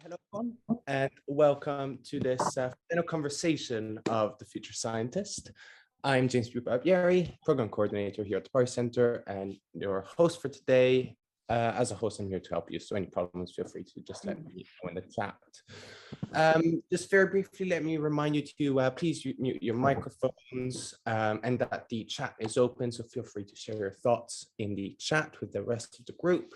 Hello, everyone, and welcome to this final conversation of the Future Scientist. I'm James Barbieri, Program Coordinator here at the Power Center, and your host for today. As a host, I'm here to help you, so any problems, feel free to just let me know in the chat. Just very briefly, let me remind you to please mute your microphones and that the chat is open, so feel free to share your thoughts in the chat with the rest of the group.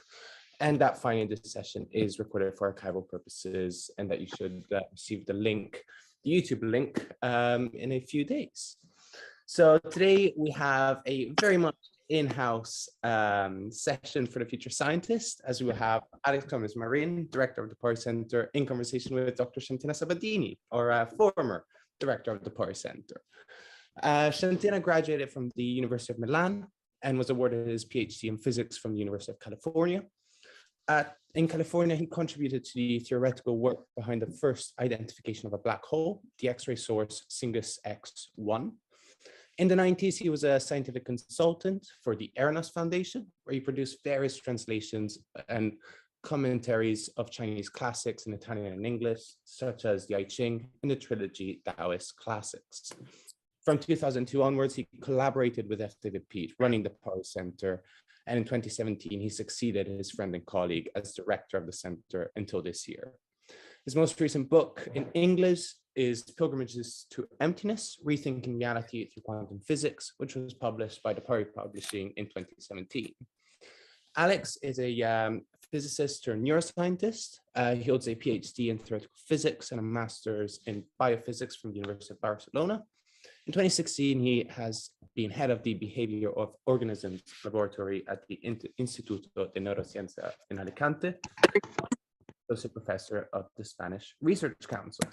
And that finally, this session is recorded for archival purposes, and that you should receive the link, the YouTube link, in a few days. So today we have a very much in-house session for the Future Scientist, as we will have Alex Thomas-Marin, Director of the Power Center, in conversation with Dr. Shantena Sabbadini, or former Director of the Power Center. Shantena graduated from the University of Milan and was awarded his PhD in physics from the University of California. In California, he contributed to the theoretical work behind the first identification of a black hole, the X-ray source Singus X1. In the 90s, he was a scientific consultant for the Eranos Foundation, where he produced various translations and commentaries of Chinese classics in Italian and English, such as the I Ching and the trilogy Taoist Classics. From 2002 onwards, he collaborated with F. David Peat, running the Power Center, and in 2017, he succeeded his friend and colleague as director of the center until this year. His most recent book in English is Pilgrimages to Emptiness, Rethinking Reality Through Quantum Physics, which was published by the Power Publishing in 2017. Alex is a physicist turned neuroscientist. He holds a PhD in theoretical physics and a master's in biophysics from the University of Barcelona. In 2016, he has been head of the Behavior of Organisms Laboratory at the Instituto de Neurociencia in Alicante, associate professor of the Spanish Research Council.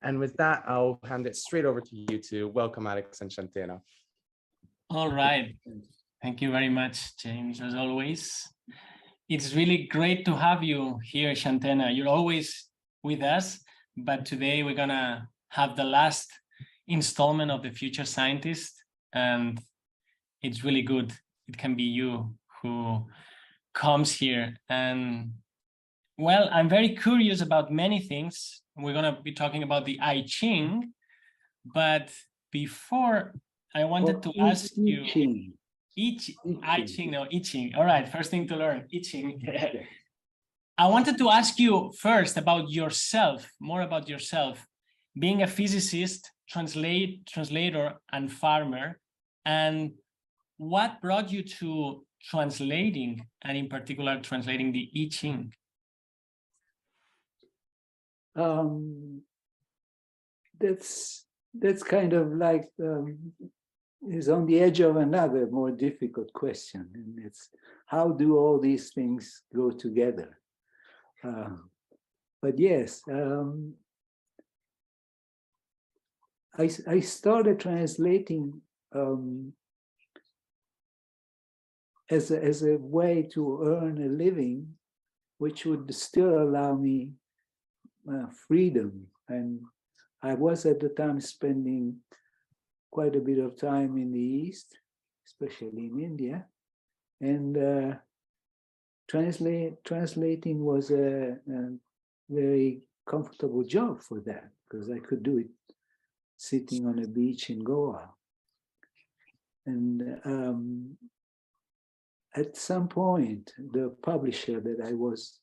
And with that, I'll hand it straight over to you to welcome Alex and Shantena. All right. Thank you very much, James, as always. It's really great to have you here, Shantena. You're always with us, but today we're going to have the last installment of the Future Scientist, and it's really good. It can be you who comes here. And well, I'm very curious about many things. We're going to be talking about the I Ching, but before I wanted to ask you I Ching. All right, first thing to learn, I Ching. I wanted to ask you first about yourself, more about yourself, being a physicist, translator and farmer, and what brought you to translating, and in particular translating the I Ching? That's kind of like is on the edge of another more difficult question, and it's how do all these things go together? But yes, I started translating as a way to earn a living, which would still allow me freedom. And I was at the time spending quite a bit of time in the East, especially in India, and translating was a very comfortable job for that, because I could do it sitting on a beach in Goa. And at some point, the publisher that I was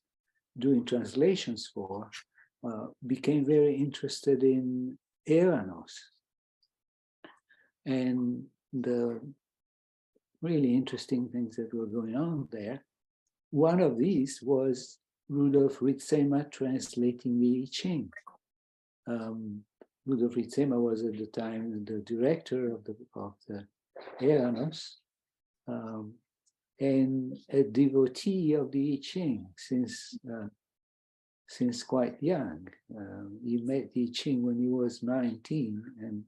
doing translations for became very interested in Eranos and the really interesting things that were going on there. One of these was Rudolf Ritzema translating the I Ching. Rudolf Ritzema was at the time the director of the Eranos, and a devotee of the I Ching since quite young. He met the I Ching when he was 19 and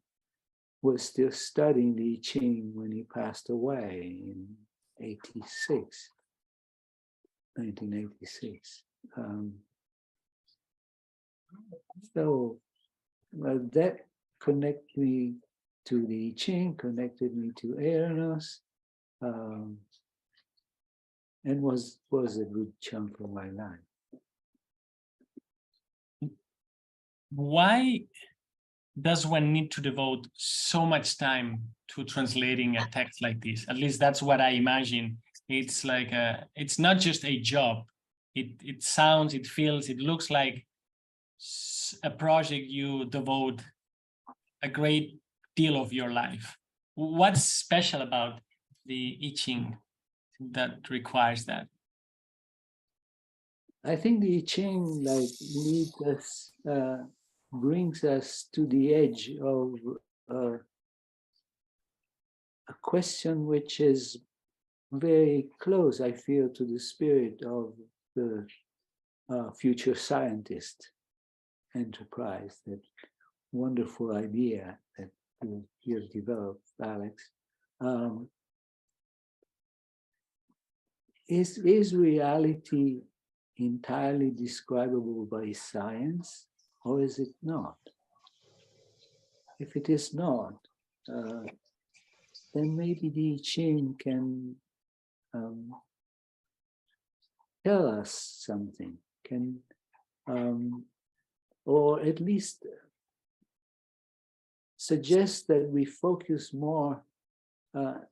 was still studying the I Ching when he passed away in 1986. So that connected me to the I Ching, connected me to Eranos, and was a good chunk of my life. why does one need to devote so much time to translating a text like this? At least that's what I imagine. It's like it's not just a job. It sounds, it feels, it looks like a project you devote a great deal of your life. What's special about the I Ching that requires that? I think the I Ching leads us, brings us to the edge of a question which is very close, I feel, to the spirit of the future scientist enterprise, that wonderful idea that you have developed, Alex. Is reality entirely describable by science, or is it not? If it is not, then maybe the I Ching can tell us something, can, or at least suggest that we focus more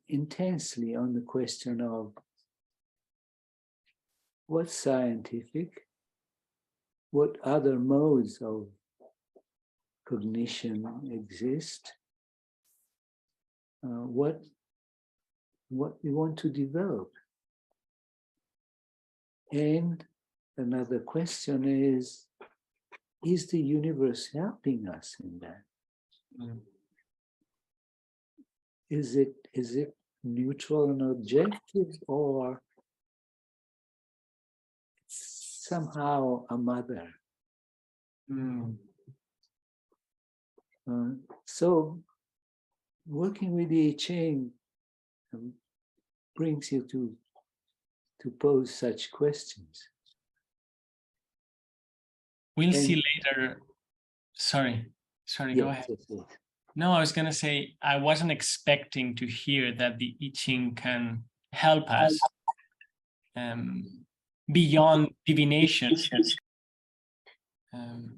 intensely on the question of what's scientific, what other modes of cognition exist, what we want to develop. And another question is the universe helping us in that? Mm. Is it neutral and objective, or it's somehow a mother? Mm. So working with the I Ching brings you to pose such questions. We'll see later. Sorry, go ahead. Yes. No, I was going to say, I wasn't expecting to hear that the I Ching can help us beyond divination,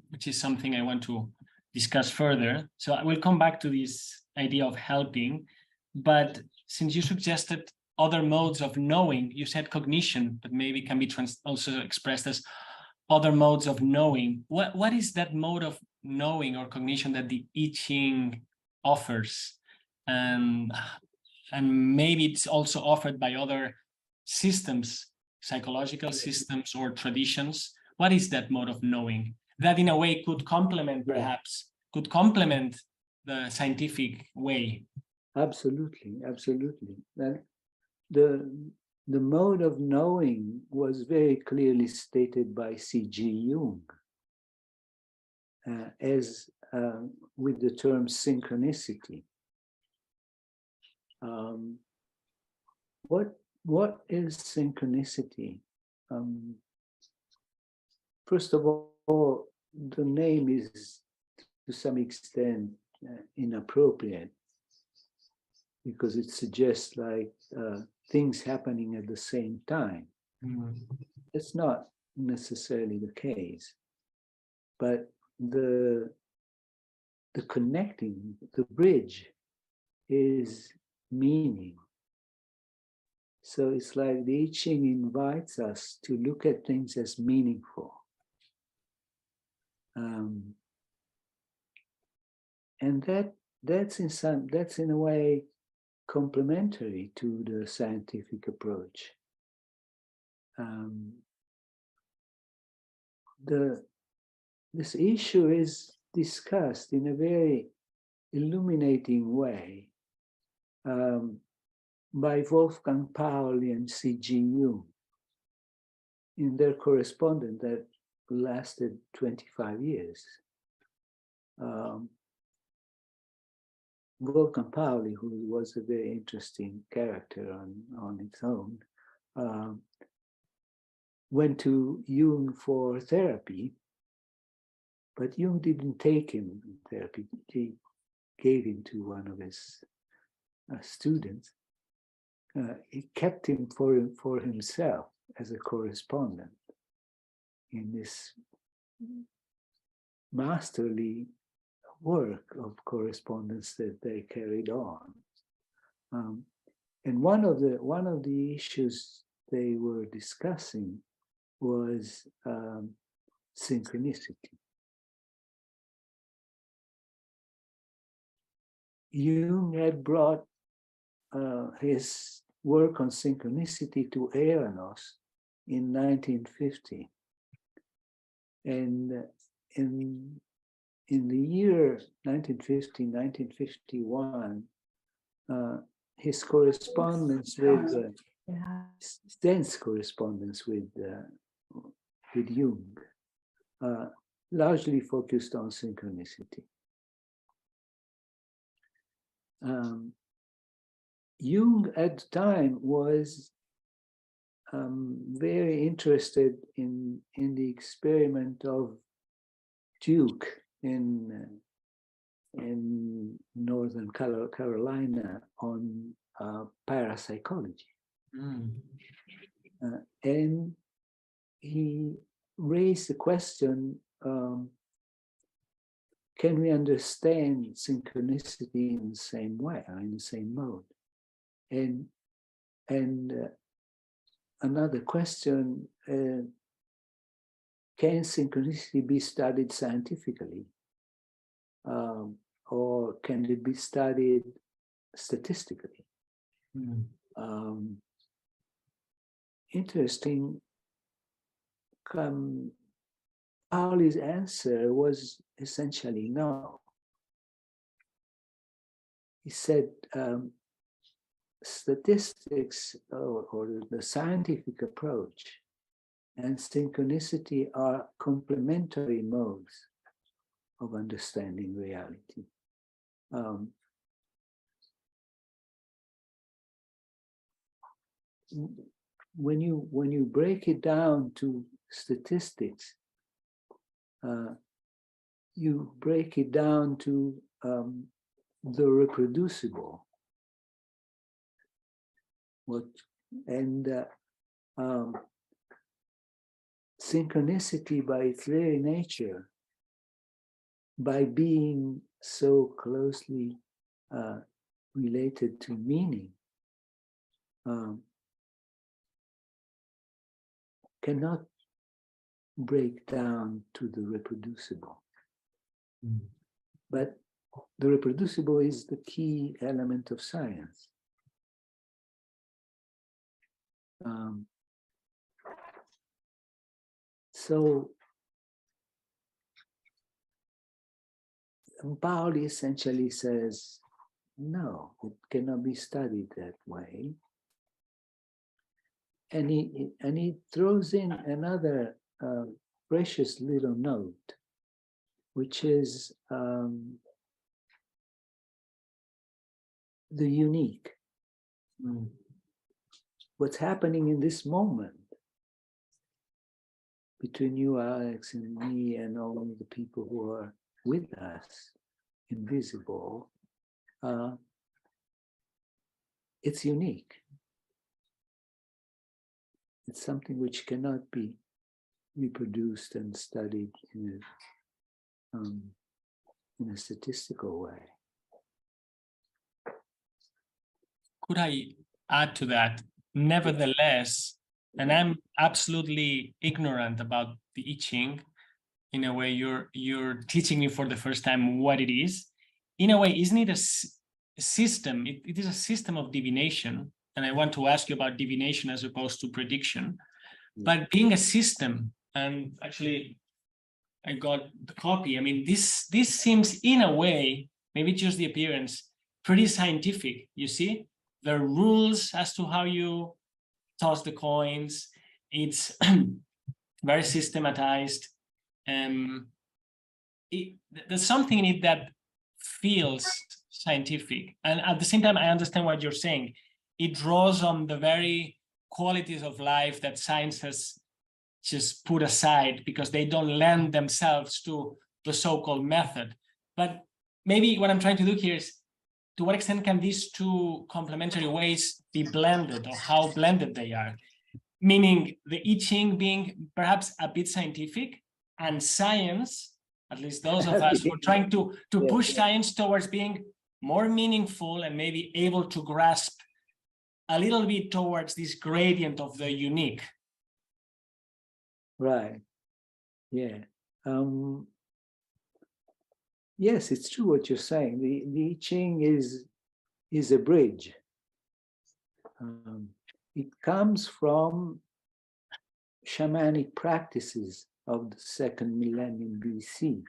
which is something I want to discuss further. So I will come back to this idea of helping, but since you suggested other modes of knowing, you said cognition, but maybe can be also expressed as other modes of knowing. What is that mode of knowing or cognition that the I Ching offers? And maybe it's also offered by other systems, psychological systems or traditions. What is that mode of knowing that in a way could complement, perhaps, could complement the scientific way? Absolutely. The mode of knowing was very clearly stated by C.G. Jung as with the term synchronicity. What is synchronicity? First of all, the name is to some extent inappropriate, because it suggests like things happening at the same time. It's not necessarily the case, but the connecting, the bridge is meaning. So it's like the I Ching invites us to look at things as meaningful. And that's in a way complementary to the scientific approach. This issue is discussed in a very illuminating way by Wolfgang Pauli and C.G. Jung in their correspondence that lasted 25 years. Wolfgang Pauli, who was a very interesting character on its own, went to Jung for therapy, but Jung didn't take him in therapy. He gave him to one of his students. He kept him for himself as a correspondent in this masterly work of correspondence that they carried on. And one of the issues they were discussing was synchronicity. Jung had brought his work on synchronicity to Eranos in 1950. And in the year 1950, 1951, his correspondence with, dense correspondence with Jung, largely focused on synchronicity. Jung at the time was very interested in the experiment of Duke in Northern Carolina on parapsychology. And he raised the question, can can we synchronicity in the same way, or in the same mode? And another question, can synchronicity be studied scientifically? Or can it be studied statistically? Interesting. Pauli's answer was essentially no. He said statistics or the scientific approach and synchronicity are complementary modes of understanding reality. When you break it down to statistics, you break it down to the reproducible. Synchronicity by its very nature, by being so closely related to meaning, cannot break down to the reproducible. But the reproducible is the key element of science. So Pauli essentially says, no, it cannot be studied that way. And he throws in another precious little note, which is the unique. What's happening in this moment between you, Alex, and me, and all the people who are with us, invisible, it's unique. It's something which cannot be reproduced and studied in a statistical way. Could I add to that? Nevertheless, and I'm absolutely ignorant about the I Ching. In a way, you're teaching me for the first time what it is. In a way, isn't it a system? It is a system of divination. And I want to ask you about divination as opposed to prediction. But being a system, and actually I got the copy. I mean, this seems in a way, maybe just the appearance, pretty scientific, you see? There are rules as to how you toss the coins. It's very systematized. There's something in it that feels scientific. And at the same time, I understand what you're saying. It draws on the very qualities of life that science has just put aside because they don't lend themselves to the so-called method. But maybe what I'm trying to do here is, to what extent can these two complementary ways be blended, or how blended they are? Meaning the I Ching being perhaps a bit scientific and science at least those of us who are trying to Yeah. push science towards being more meaningful and maybe able to grasp a little bit towards this gradient of the unique. Right. Yeah. Yes, it's true what you're saying. The I Ching is a bridge. It comes from shamanic practices of the 2nd millennium BC,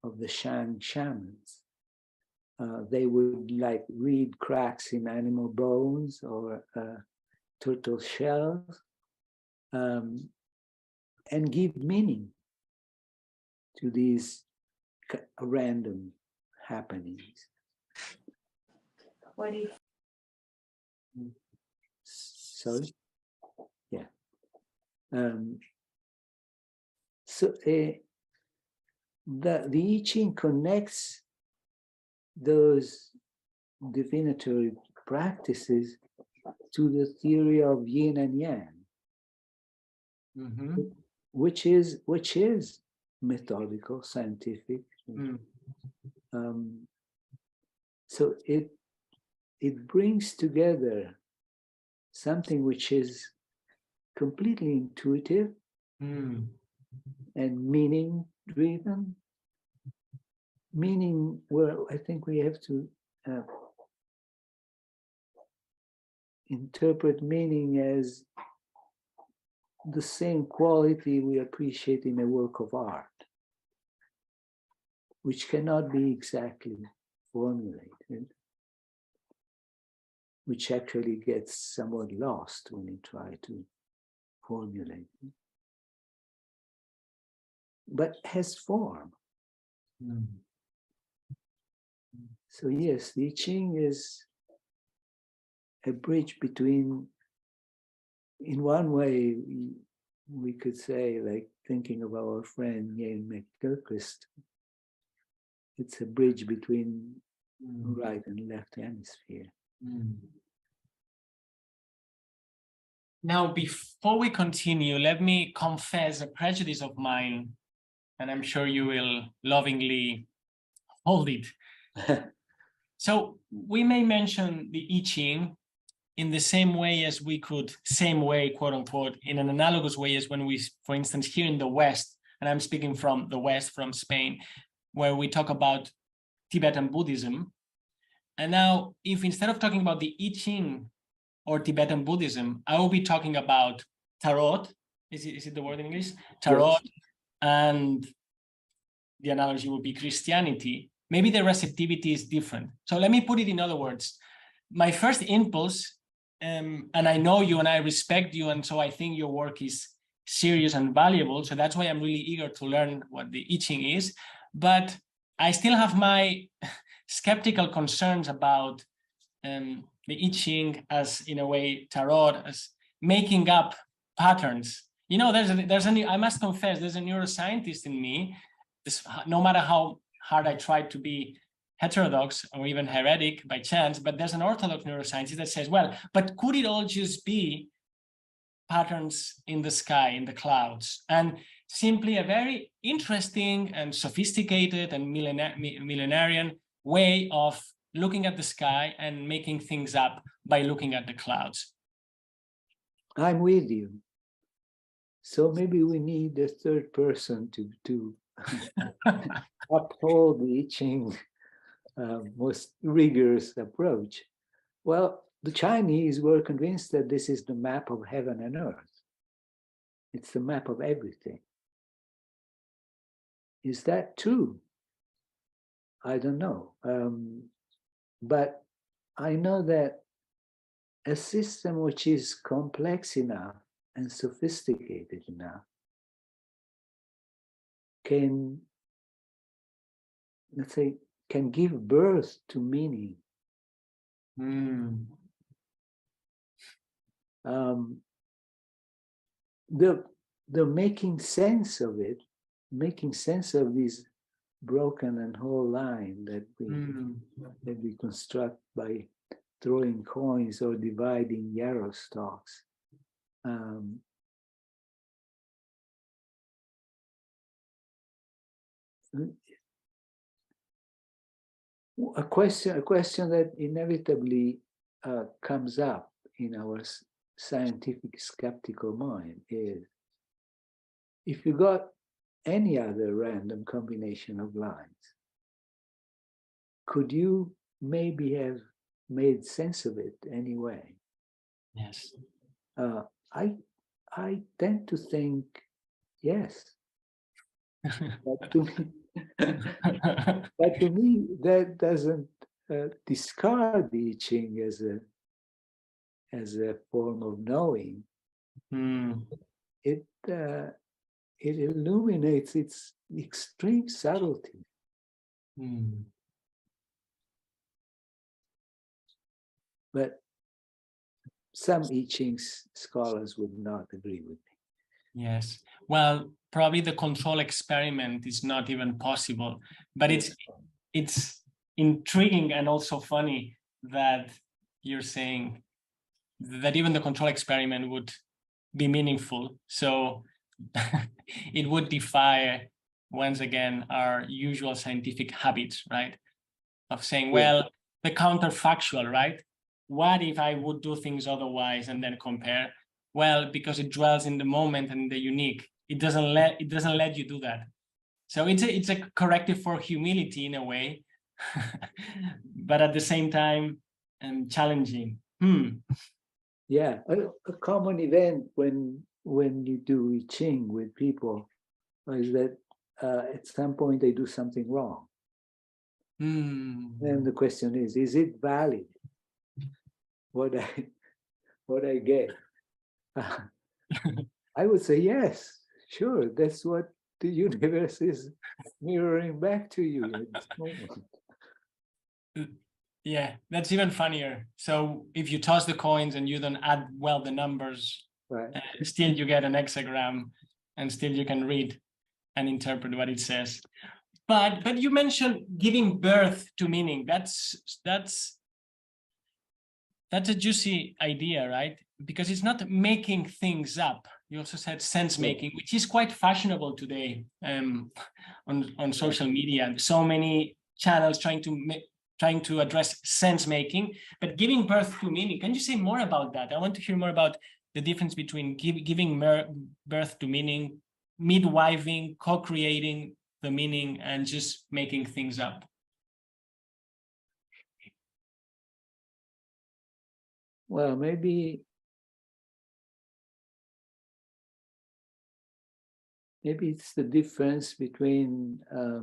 of the Shang shamans. They would like read cracks in animal bones or turtle shells and give meaning to these random happenings. What do you Sorry? Yeah. So the I Ching connects those divinatory practices to the theory of yin and yang, Mm-hmm. which is methodical, scientific. So it brings together something which is completely intuitive and meaning driven. Meaning, well, I think we have to interpret meaning as the same quality we appreciate in a work of art, which cannot be exactly formulated, which actually gets somewhat lost when you try to formulate it, but has form. So yes, the I Ching is a bridge between, in one way, we could say, like thinking of our friend Ian McGilchrist, it's a bridge between right and left hemisphere. Now, before we continue, let me confess a prejudice of mine, and I'm sure you will lovingly hold it. So we may mention the I Ching in the same way as we could, same way, quote unquote, in an analogous way as when we, for instance, here in the West, and I'm speaking from the West, from Spain, where we talk about Tibetan Buddhism. And now, if instead of talking about the I Ching or Tibetan Buddhism, I will be talking about Tarot. Is it the word in English? Tarot. Yes. And the analogy would be Christianity. Maybe the receptivity is different. So let me put it in other words. My first impulse, and I know you and I respect you, and so I think your work is serious and valuable. So that's why I'm really eager to learn what the I Ching is. But I still have my skeptical concerns about the I Ching as, in a way, Tarot, as making up patterns. You know, I must confess, there's a neuroscientist in me. No matter how hard I try to be heterodox or even heretic by chance, but there's an orthodox neuroscientist that says, well, but could it all just be patterns in the sky, in the clouds, and simply a very interesting and sophisticated and millenarian way of looking at the sky and making things up by looking at the clouds? I'm with you. So maybe we need a third person to uphold the I Ching most rigorous approach. Well, the Chinese were convinced that this is the map of heaven and earth. It's the map of everything. Is that true? I don't know. But I know that a system which is complex enough and sophisticated enough can, let's say, can give birth to meaning. The making sense of it, making sense of this broken and whole line that we construct by throwing coins or dividing yarrow stalks. a question that inevitably comes up in our scientific skeptical mind is, if you got any other random combination of lines, could you maybe have made sense of it anyway? Yes. I tend to think yes. But to me, that doesn't discard the I Ching as a form of knowing. It illuminates its extreme subtlety. But some I Ching scholars would not agree with me. Yes. Well, probably the control experiment is not even possible, but it's intriguing and also funny that you're saying that even the control experiment would be meaningful. So it would defy, once again, our usual scientific habits, right? Of saying, well, the counterfactual, right? What if I would do things otherwise and then compare? Well, because it dwells in the moment and the unique. It doesn't let you do that. So it's a corrective for humility in a way, but at the same time, challenging. Yeah, a common event when you do I Ching with people is that at some point they do something wrong. And the question is it valid? What I get? I would say yes, sure. That's what the universe is mirroring back to you at this moment. Yeah, that's even funnier. So if you toss the coins and you don't add well the numbers, right, still you get an hexagram, and still you can read and interpret what it says. But you mentioned giving birth to meaning. That's a juicy idea, right? Because it's not making things up. You also said sense making, which is quite fashionable today on social media. So many channels trying to address sense making, but giving birth to meaning. Can you say more about that? I want to hear more about the difference between giving birth to meaning, midwiving, co-creating the meaning, and just making things up. Well, maybe it's the difference between a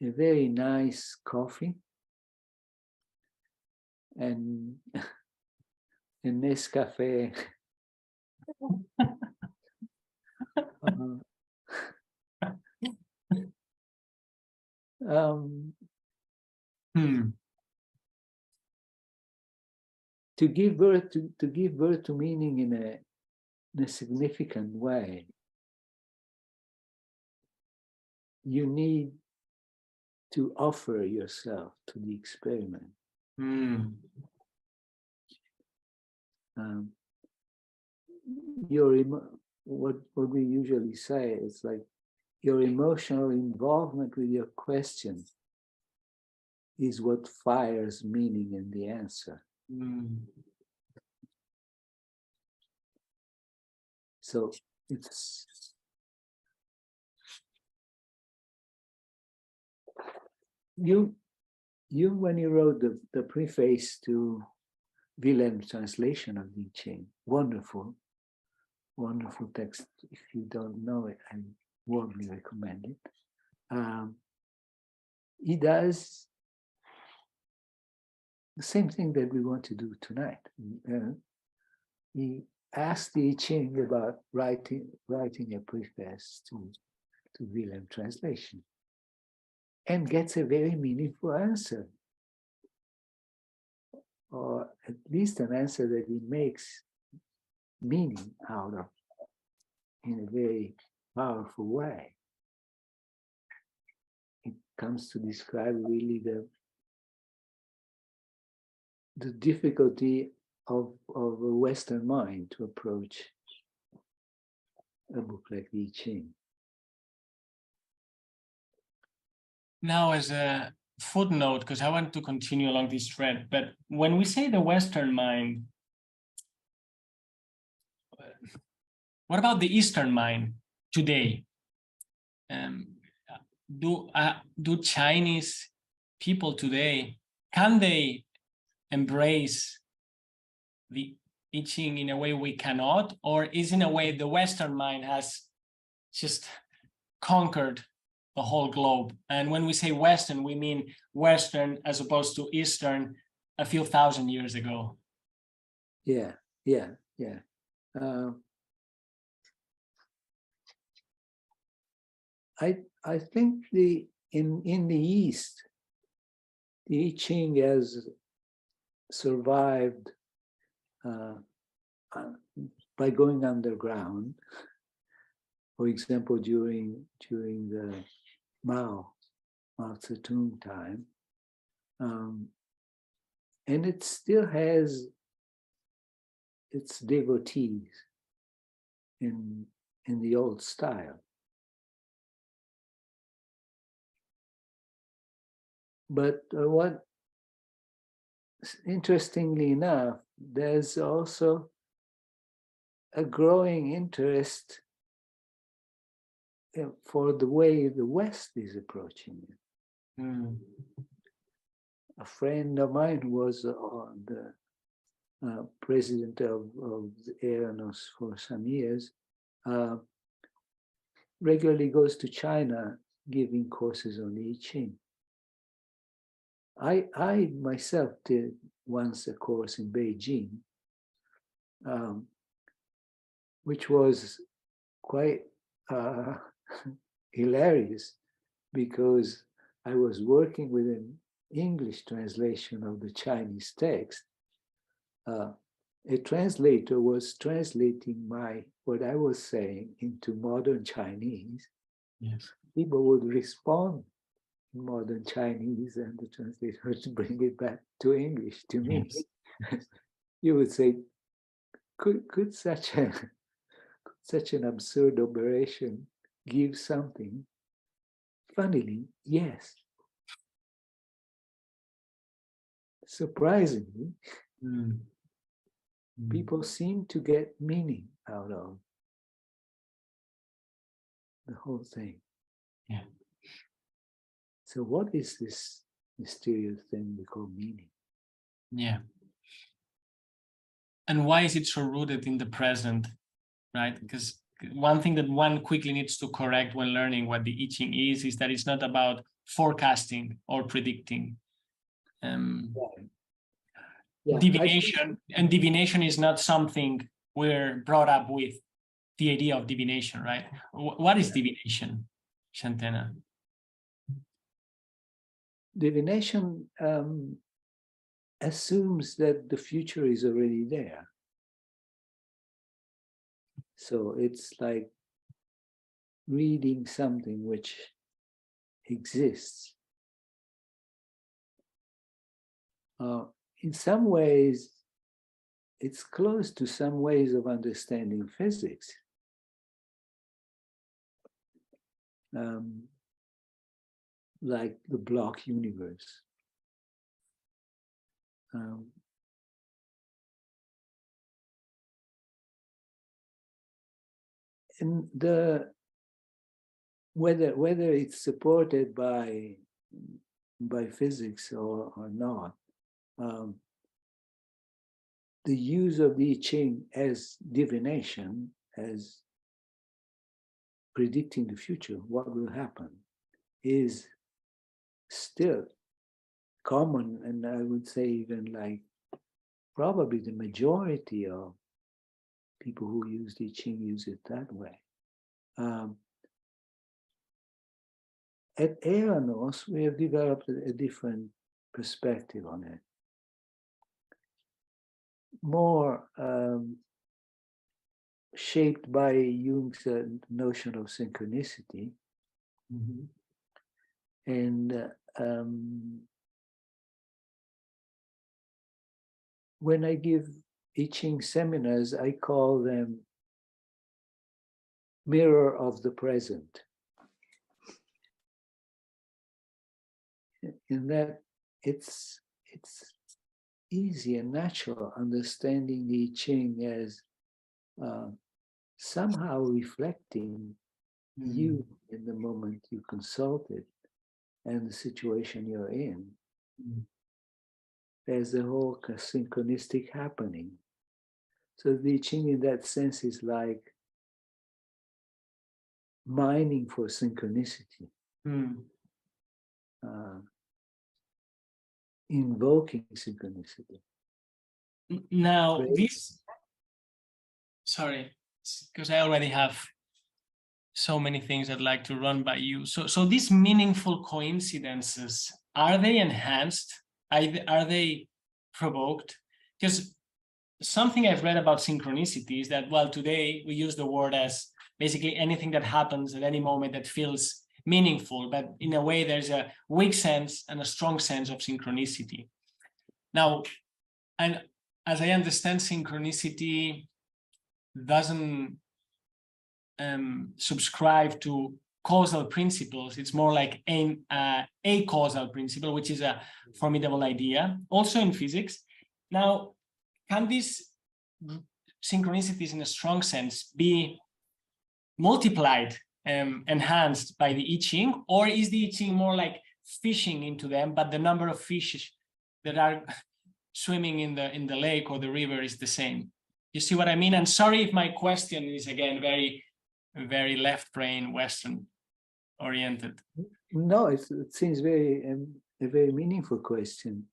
very nice coffee and a Nescafe to give birth to meaning in a significant way, you need to offer yourself to the experiment. What we usually say is like your emotional involvement with your question is what fires meaning in the answer. So it's you when you wrote the preface to Wilhelm's translation of the I Ching, wonderful text. If you don't know it, I warmly recommend it. He does the same thing that we want to do tonight. He asked the I Ching about writing a preface to Wilhelm's translation, and gets a very meaningful answer, or at least an answer that he makes meaning out of in a very powerful way. It comes to describe really the difficulty of a Western mind to approach a book like the I Ching. now as a footnote, because I want to continue along this thread, but when we say the Western mind, what about the Eastern mind today? Do Chinese people today, can they embrace the I Ching in a way we cannot, or is in a way the Western mind has just conquered the whole globe? And when we say Western, we mean Western as opposed to Eastern a few thousand years ago. Yeah. I think in the East, the I Ching has survived by going underground. For example, during the Mao Zedong time, and it still has its devotees in the old style. But what, interestingly enough, there's also a growing interest for the way the West is approaching it. A friend of mine who was the president of the Aeronos for some years, regularly goes to China giving courses on the I Ching. I myself did once a course in Beijing, which was quite hilarious, because I was working with an English translation of the Chinese text. A translator was translating what I was saying into modern Chinese. Yes. People would respond in modern Chinese, and the translator would bring it back to English to me. Yes. You would say, could such an absurd operation give something? Funnily, yes. Surprisingly, people seem to get meaning out of the whole thing. Yeah. So what is this mysterious thing we call meaning? Yeah. And why is it so rooted in the present, right? Because one thing that one quickly needs to correct when learning what the I Ching is that it's not about forecasting or predicting. Divination, and divination is not something we're brought up with, the idea of divination, right? What is divination, Shantena? Divination assumes that the future is already there. So it's like reading something which exists. In some ways, it's close to some ways of understanding physics. Like the block universe. And whether it's supported by physics or not, the use of the I Ching as divination, as predicting the future, what will happen, is still common, and I would say even like probably the majority of people who use the I Ching use it that way. At Aeronos, we have developed a different perspective on it. More shaped by Jung's notion of synchronicity. And when I give I Ching seminars, I call them mirror of the present. in that it's easy and natural understanding the I Ching as somehow reflecting you in the moment you consult it and the situation you're in. There's a whole synchronistic happening. So the I Ching in that sense is like mining for synchronicity, invoking synchronicity. Now, sorry, because I already have so many things I'd like to run by you. So these meaningful coincidences, are they enhanced? Are they provoked? Because something I've read about synchronicity is that, well, today we use the word as basically anything that happens at any moment that feels meaningful, but in a way there's a weak sense and a strong sense of synchronicity. Now, and as I understand, synchronicity doesn't subscribe to causal principles. It's more like a causal principle, which is a formidable idea, also in physics. Now, can these synchronicities in a strong sense be multiplied, enhanced by the I Ching, or is the I Ching more like fishing into them, but the number of fish that are swimming in the lake or the river is the same? You see what I mean? And sorry if my question is again very left brain Western oriented. No, it seems very a very meaningful question.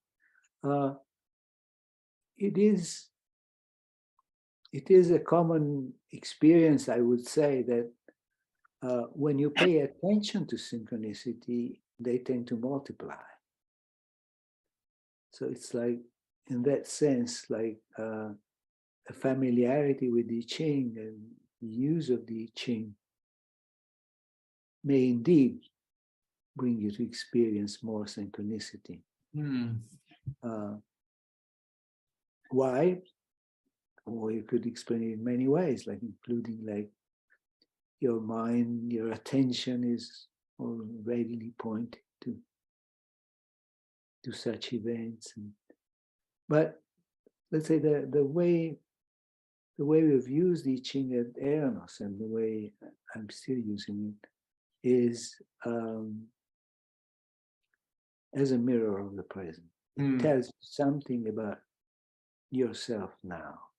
It is a common experience, I would say, that when you pay attention to synchronicity, they tend to multiply. So it's like, in that sense, like a familiarity with the I Ching and the use of the I Ching may indeed bring you to experience more synchronicity. Why? Or you could explain it in many ways, like including like your mind, your attention is readily pointed to such events. But let's say the way we've used the I Ching at Eranos and the way I'm still using it is as a mirror of the present. It tells you something about yourself now.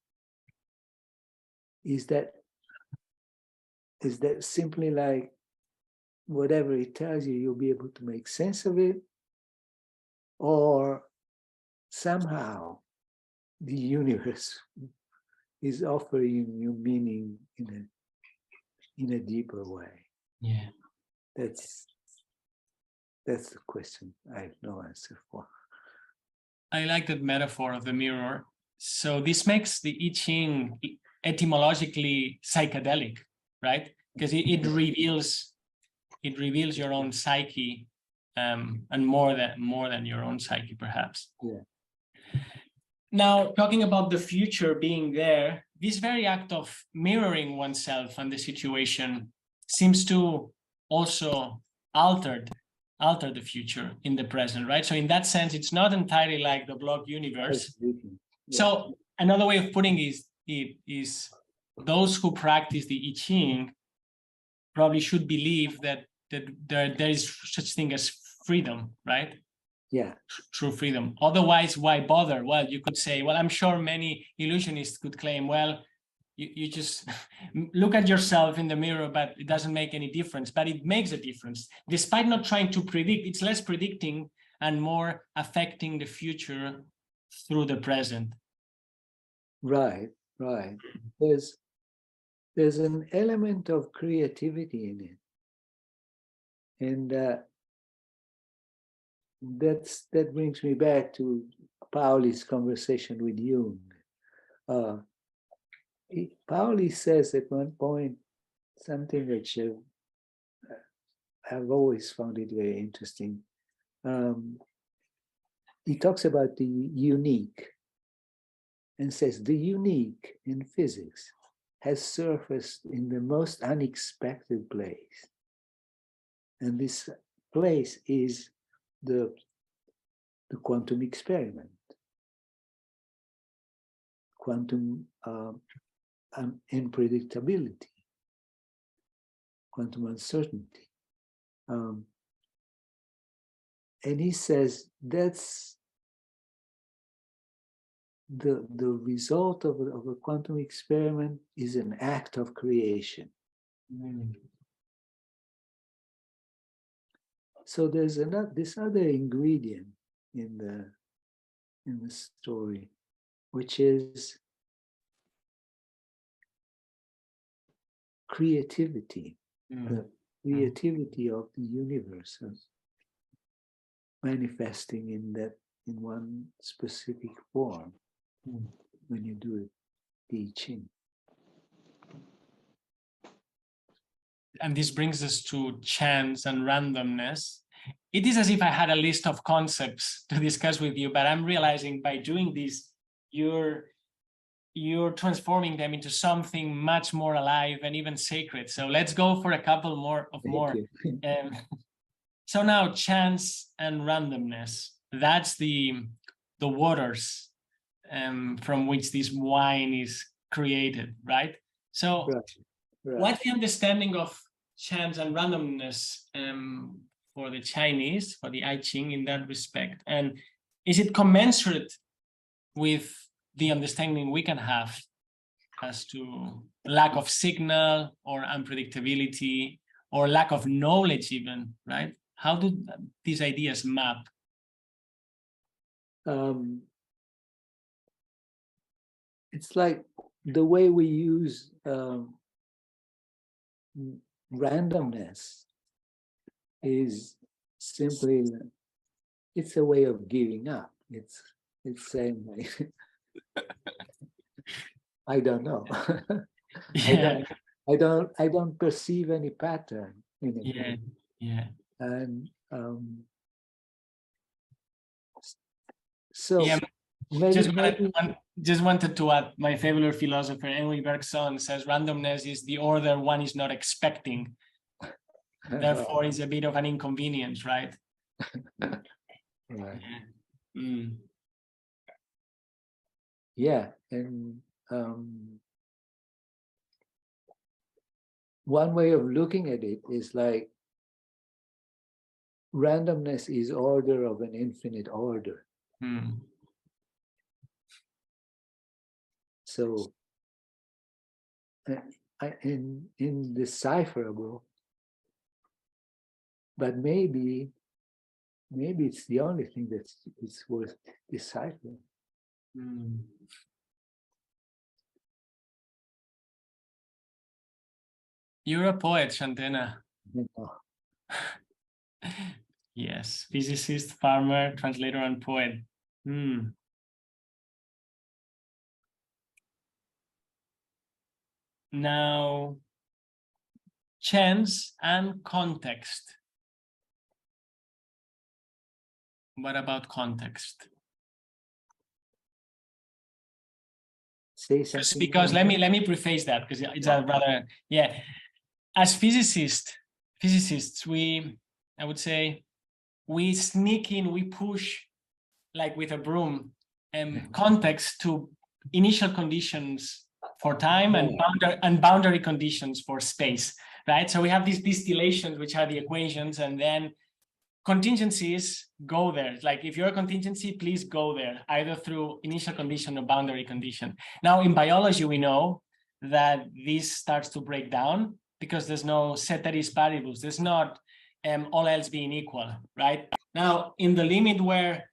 Is that simply like whatever it tells you, you'll be able to make sense of it? Or somehow the universe is offering you meaning in a deeper way? Yeah. That's the question I have no answer for. I like that metaphor of the mirror. So this makes the I Ching etymologically psychedelic, right? Because it reveals your own psyche, and more than your own psyche, perhaps. Yeah. Now, talking about the future being there, this very act of mirroring oneself and the situation seems to also alter the future in the present, right? So in that sense, it's not entirely like the block universe. Yeah. So another way of putting it is those who practice the I Ching probably should believe that there is such thing as freedom, right? Yeah. True freedom. Otherwise, why bother? Well, you could say, well, I'm sure many illusionists could claim, well, you just look at yourself in the mirror, but it doesn't make any difference. But it makes a difference. Despite not trying to predict, it's less predicting and more affecting the future through the present. Right. There's an element of creativity in it. And that brings me back to Pauli's conversation with Jung. Pauli says at one point something which I've always found it very interesting. He talks about the unique and says the unique in physics has surfaced in the most unexpected place. And this place is the quantum experiment, quantum unpredictability, quantum uncertainty. And he says that's the result of a quantum experiment is an act of creation. So there's this other ingredient in the story, which is creativity, the creativity of the universe manifesting in one specific form when you do it, the I Ching. And this brings us to chance and randomness. It is as if I had a list of concepts to discuss with you, but I'm realizing by doing this, you're transforming them into something much more alive and even sacred. So let's go for a couple more. So now chance and randomness, that's the waters from which this wine is created, right? So Right. what's the understanding of chance and randomness for the Chinese, for the I Ching in that respect? And is it commensurate with the understanding we can have as to lack of signal or unpredictability or lack of knowledge even, right? How do these ideas map? It's like the way we use randomness is simply, it's a way of giving up. It's saying like, I don't know. Yeah. I don't perceive any pattern in it. Yeah. And so Yeah. maybe Just wanted to add, my favorite philosopher, Henry Bergson, says randomness is the order one is not expecting. Therefore, it's a bit of an inconvenience, right? Right. Mm. Yeah, and one way of looking at it is like randomness is order of an infinite order. Mm. So indecipherable, but maybe it's the only thing that's worth deciphering. Mm. You're a poet, Shantena. You know? Yes, physicist, farmer, translator, and poet. Mm. Now, chance and context. What about context? Say Just something. because let me preface that because it's a rather as physicists I would say we sneak in, we push like with a broom context to initial conditions for time and boundary conditions for space, right? So we have these distillations, which are the equations, and then contingencies go there. Like if you're a contingency, please go there, either through initial condition or boundary condition. Now in biology, we know that this starts to break down because there's no ceteris paribus. There's not all else being equal, right? Now in the limit where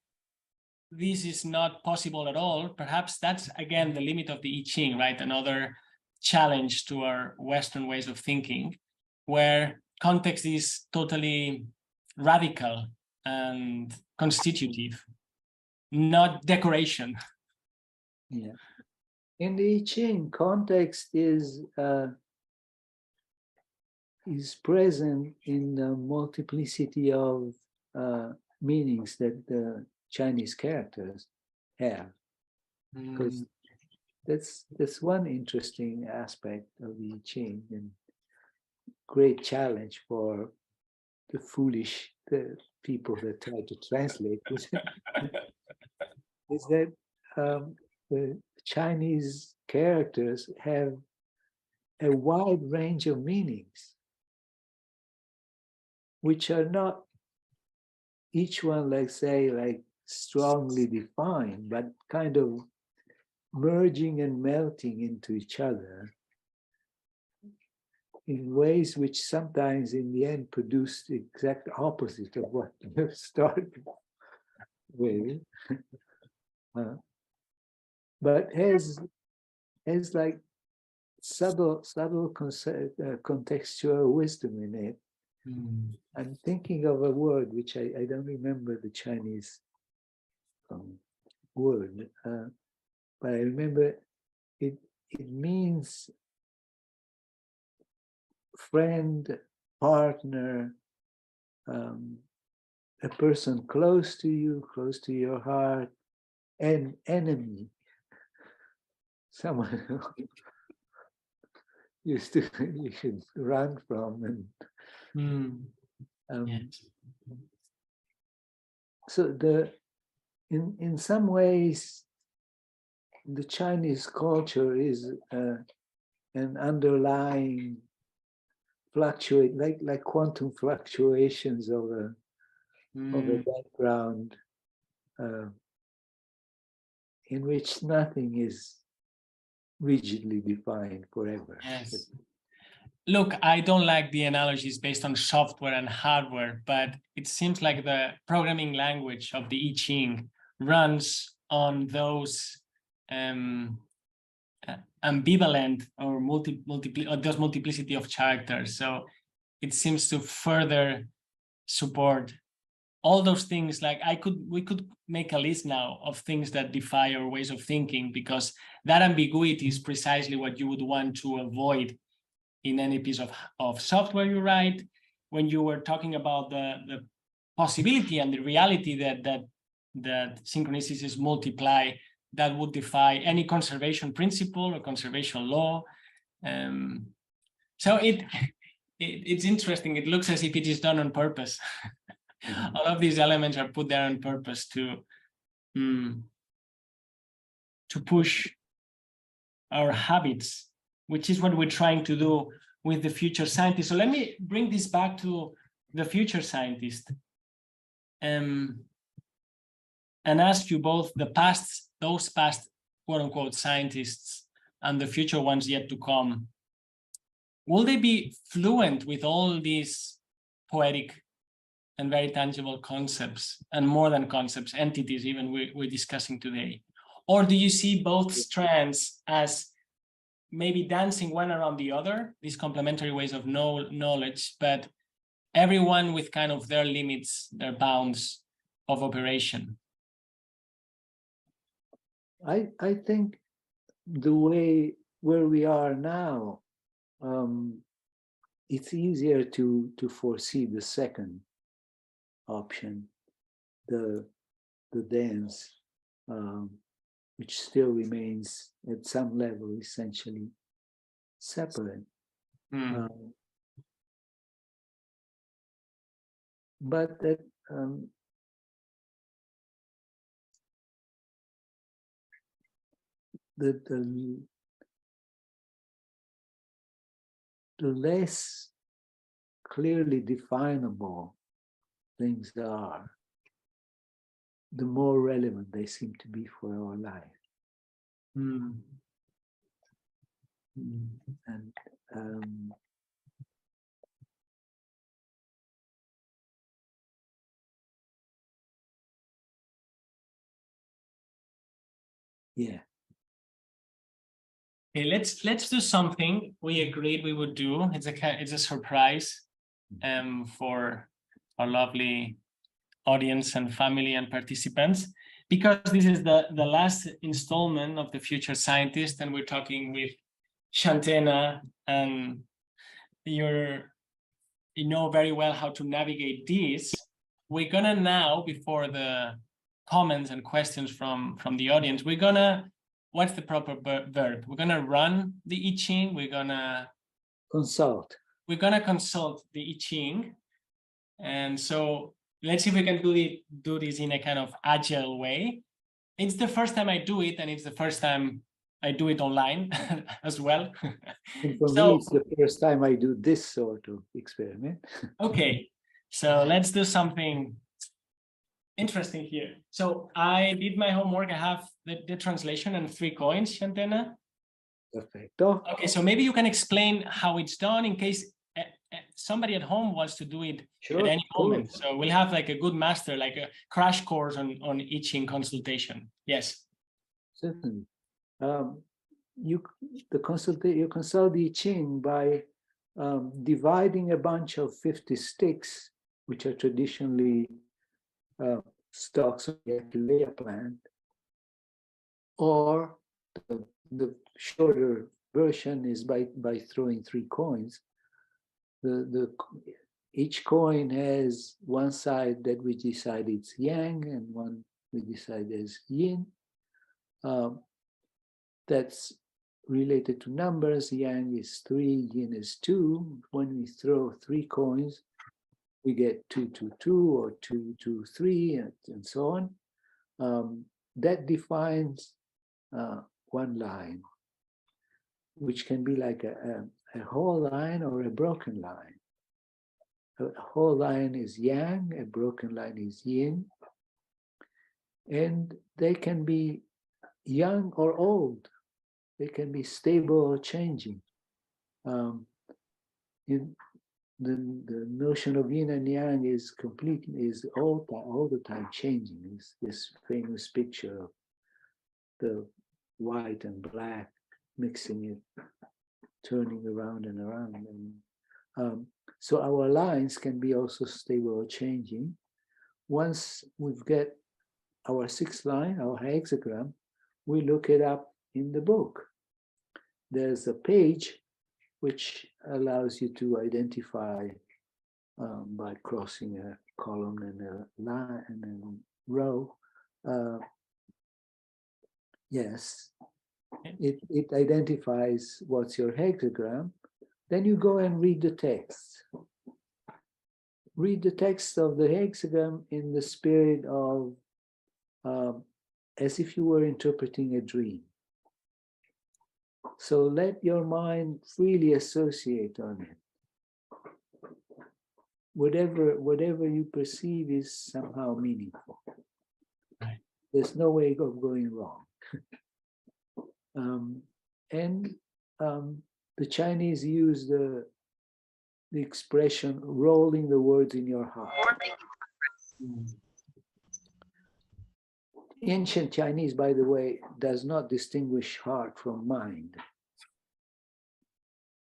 this is not possible at all, perhaps that's again the limit of the I Ching, right? Another challenge to our Western ways of thinking, where context is totally radical and constitutive, not decoration. Yeah. In the I Ching, context is present in the multiplicity of meanings that the Chinese characters have. Because that's one interesting aspect of the I Ching and great challenge for the foolish people that try to translate this is that the Chinese characters have a wide range of meanings, which are not each one, like say, like strongly defined, but kind of merging and melting into each other in ways which sometimes in the end produce the exact opposite of what you started with. But has like subtle contextual wisdom in it. I'm thinking of a word which I don't remember the Chinese word, but I remember it means friend, partner, a person close to you, close to your heart, and enemy. Someone who you should run from. And Yes. so in some ways, the Chinese culture is an underlying fluctuate, like quantum fluctuations of a background in which nothing is rigidly defined forever. Yes. Look, I don't like the analogies based on software and hardware, but it seems like the programming language of the I Ching runs on those ambivalent or those multiplicity of characters. So it seems to further support all those things. Like we could make a list now of things that defy our ways of thinking, because that ambiguity is precisely what you would want to avoid in any piece of software you write. When you were talking about the possibility and the reality that synchronicities multiply, that would defy any conservation principle or conservation law. So it's interesting. It looks as if it is done on purpose. All of these elements are put there on purpose to push our habits, which is what we're trying to do with the future scientist. So let me bring this back to the future scientist and ask you both, those past quote unquote scientists and the future ones yet to come, will they be fluent with all these poetic and very tangible concepts, and more than concepts, entities even we're discussing today? Or do you see both strands as maybe dancing one around the other, these complementary ways of knowledge, but everyone with kind of their limits, their bounds of operation? I think the way where we are now, it's easier to foresee the second option, the dance, which still remains at some level essentially separate. But that the less clearly definable things are, the more relevant they seem to be for our life. And yeah. Okay, let's do something we agreed we would do. It's a surprise for our lovely audience and family and participants, because this is the last installment of the Future Scientist, and we're talking with Shantena, and you know very well how to navigate this. We're gonna now, before the comments and questions from the audience, we're gonna, what's the proper verb? We're gonna run the I Ching. We're gonna consult the I Ching, And so let's see if we can do this in a kind of agile way. It's the first time I do it, and it's the first time I do it online as well. And for So, me, it's the first time I do this sort of experiment. okay, so let's do something interesting here. So I did my homework. I have the translation and 3 coins, Shantena. Perfecto. Okay, so maybe you can explain how it's done in case somebody at home wants to do it at any moment. So we'll have like a good master, like a crash course on I Ching consultation. Yes. Certainly. You consult the I Ching by dividing a bunch of 50 sticks, which are traditionally stalks of the Achillea plant, or the shorter version is by throwing 3 coins. Each coin has one side that we decide it's yang and one we decide is yin. That's related to numbers. Yang is 3, yin is 2. When we throw 3 coins, we get 2, 2, 2, or 2, 2, 3, and so on. That defines one line, which can be like a whole line or a broken line. A whole line is yang, a broken line is yin, and they can be young or old. They can be stable or changing. The notion of yin and yang is all the time changing. It's this famous picture of the white and black mixing it, turning around and around. And so our lines can be also stable or changing. Once we've got our 6th line, our hexagram, we look it up in the book. There's a page which allows you to identify by crossing a column and a line and a row. Yes, it identifies what's your hexagram. Then you go and read the text. Read the text of the hexagram in the spirit of as if you were interpreting a dream. So let your mind freely associate on it. Whatever you perceive is somehow meaningful. Right. There's no way of going wrong. The Chinese use the expression rolling the words in your heart. Ancient Chinese, by the way, does not distinguish heart from mind.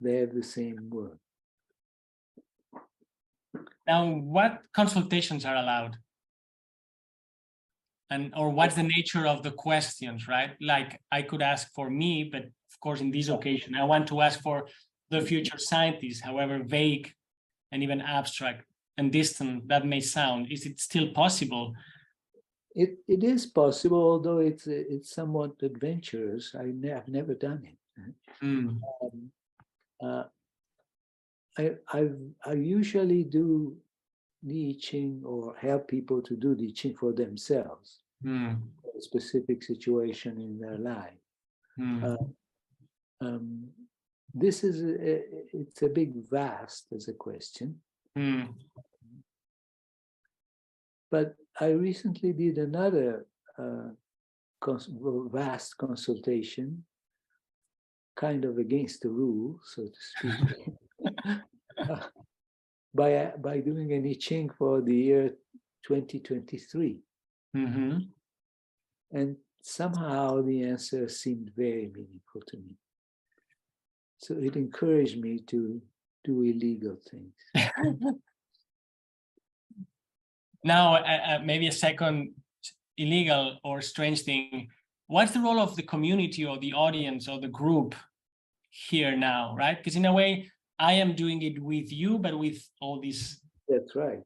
They have the same word. Now, what consultations are allowed? Or what's the nature of the questions, right? Like I could ask for me, but of course, in this occasion, I want to ask for the future scientist, however vague and even abstract and distant that may sound. Is it still possible? It is possible, although it's somewhat adventurous. I've never done it. I usually do the I Ching or help people to do the I Ching for themselves, a specific situation in their life. This is it's a big vast as a question. But I recently did another vast consultation, kind of against the rules, so to speak, by doing an I Ching for the year 2023. And somehow the answer seemed very meaningful to me. So it encouraged me to do illegal things. Now, maybe a second illegal or strange thing. What's the role of the community or the audience or the group here now, right? Because in a way, I am doing it with you, but with all these That's right.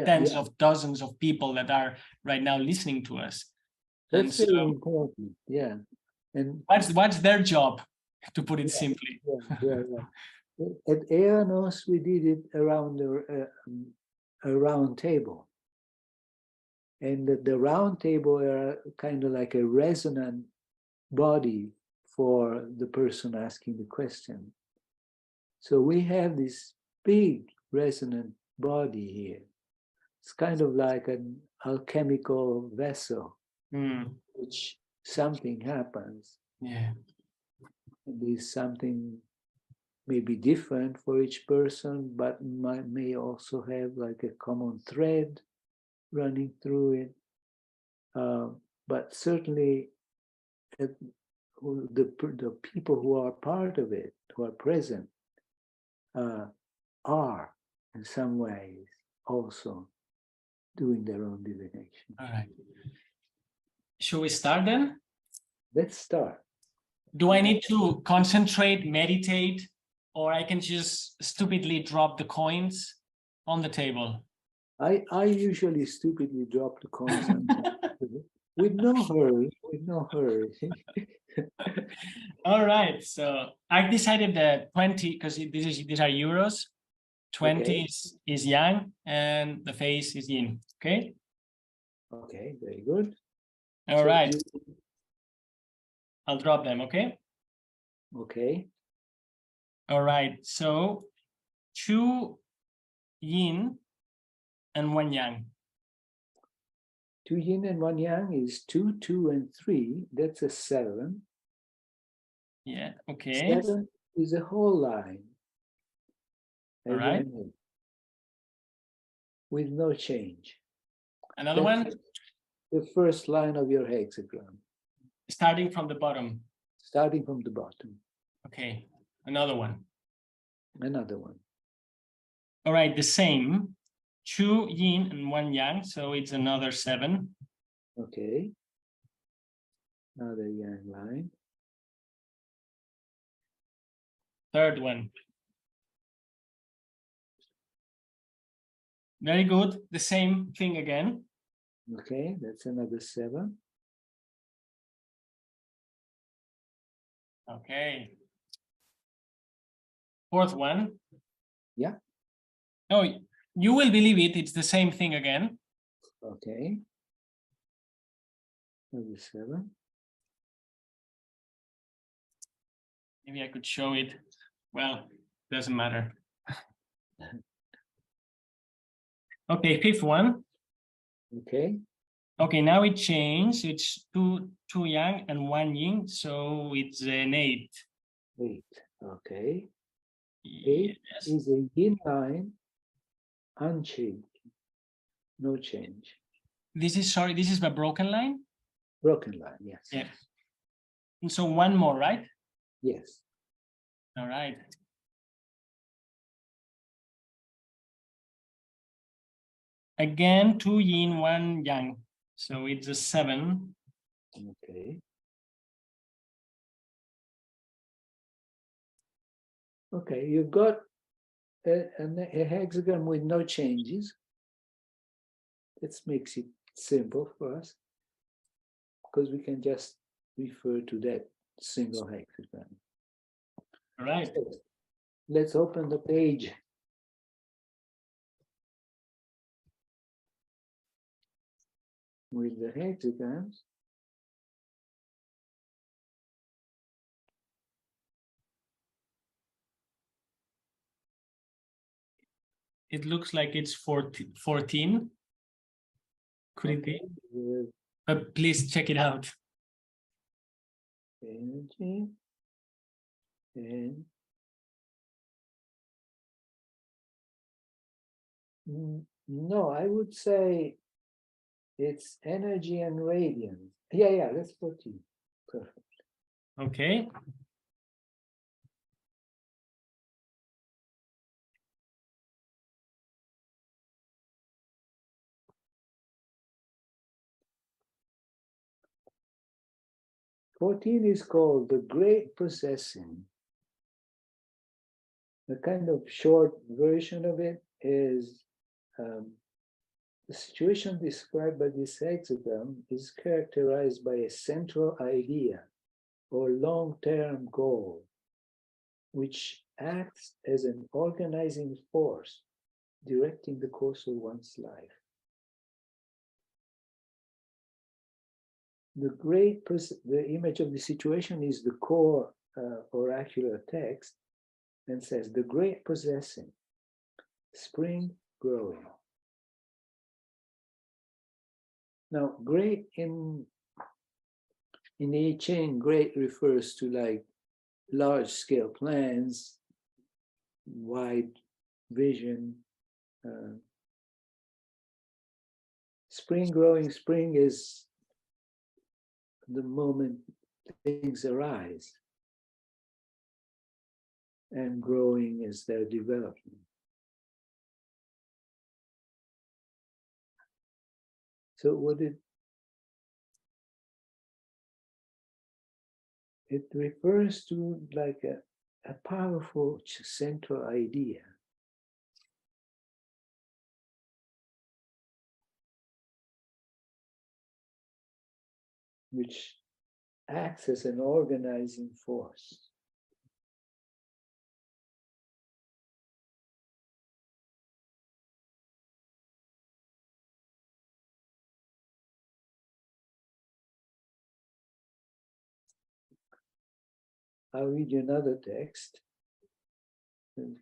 tens of dozens of people that are right now listening to us. That's very important. Yeah. And what's their job, to put it simply? At Eanos, we did it around a round table. And the round table are kind of like a resonant body for the person asking the question. So we have this big resonant body here. It's kind of like an alchemical vessel, which something happens. Yeah. And this something may be different for each person, but may also have like a common thread running through it. But certainly the people who are part of it, who are present, are in some ways also doing their own divination. All right. Should we start then? Let's start. Do I need to concentrate, meditate, or I can just stupidly drop the coins on the table? I usually stupidly drop the coins on with no hurry, All right, so I've decided that 20, because these are euros, 20 Okay. is yang and the face is yin. Okay. Okay, very good. All So right, I'll drop them. Okay. Okay. All right, so 2 yin and 1 yang. 2 yin and 1 yang is 2, 2, and 3. That's a 7. Yeah. Okay. 7 is a whole line. All right. With no change. Another That's one, the first line of your hexagram, starting from the bottom. starting from the bottom. Okay. Another one. Another one. All right, the same. 2 yin and 1 yang, so it's another 7. Okay. Another yang line. Third one. Very good. The same thing again. Okay, that's another 7. Okay. Fourth one. Yeah. Oh, you will believe it. It's the same thing again. Okay. Another 7. Maybe I could show it. Well, doesn't matter. Okay, fifth one. Okay. Okay, now it changed. It's two yang and 1 yin, so it's an 8. 8. Okay. 8 Yes. is a yin line, unchanged. No change. This is a broken line. Broken line, yes. Yeah. And so one more, right? Yes. All right. Again, 2 yin, 1 yang. So it's a 7. Okay. Okay, you've got a hexagram with no changes. This makes it simple for us because we can just refer to that single hexagram. All right. So, let's open the page. With the hexagrams. It looks like it's 14. Could it be? But please check it out. Energy and no, I would say it's energy and radiance. Yeah, that's 14. Perfect. Okay. "14 is called the great possessing. The kind of short version of it is the situation described by this hexagram is characterized by a central idea or long-term goal, which acts as an organizing force directing the course of one's life. The image of the situation is the core oracular text, and says, the great possessing, spring growing. Now, great in the I Ching, great refers to like large scale plans, wide vision. Spring growing, spring is the moment things arise, and growing is their development. So what it refers to like a powerful central idea. Which acts as an organizing force. I'll read you another text. We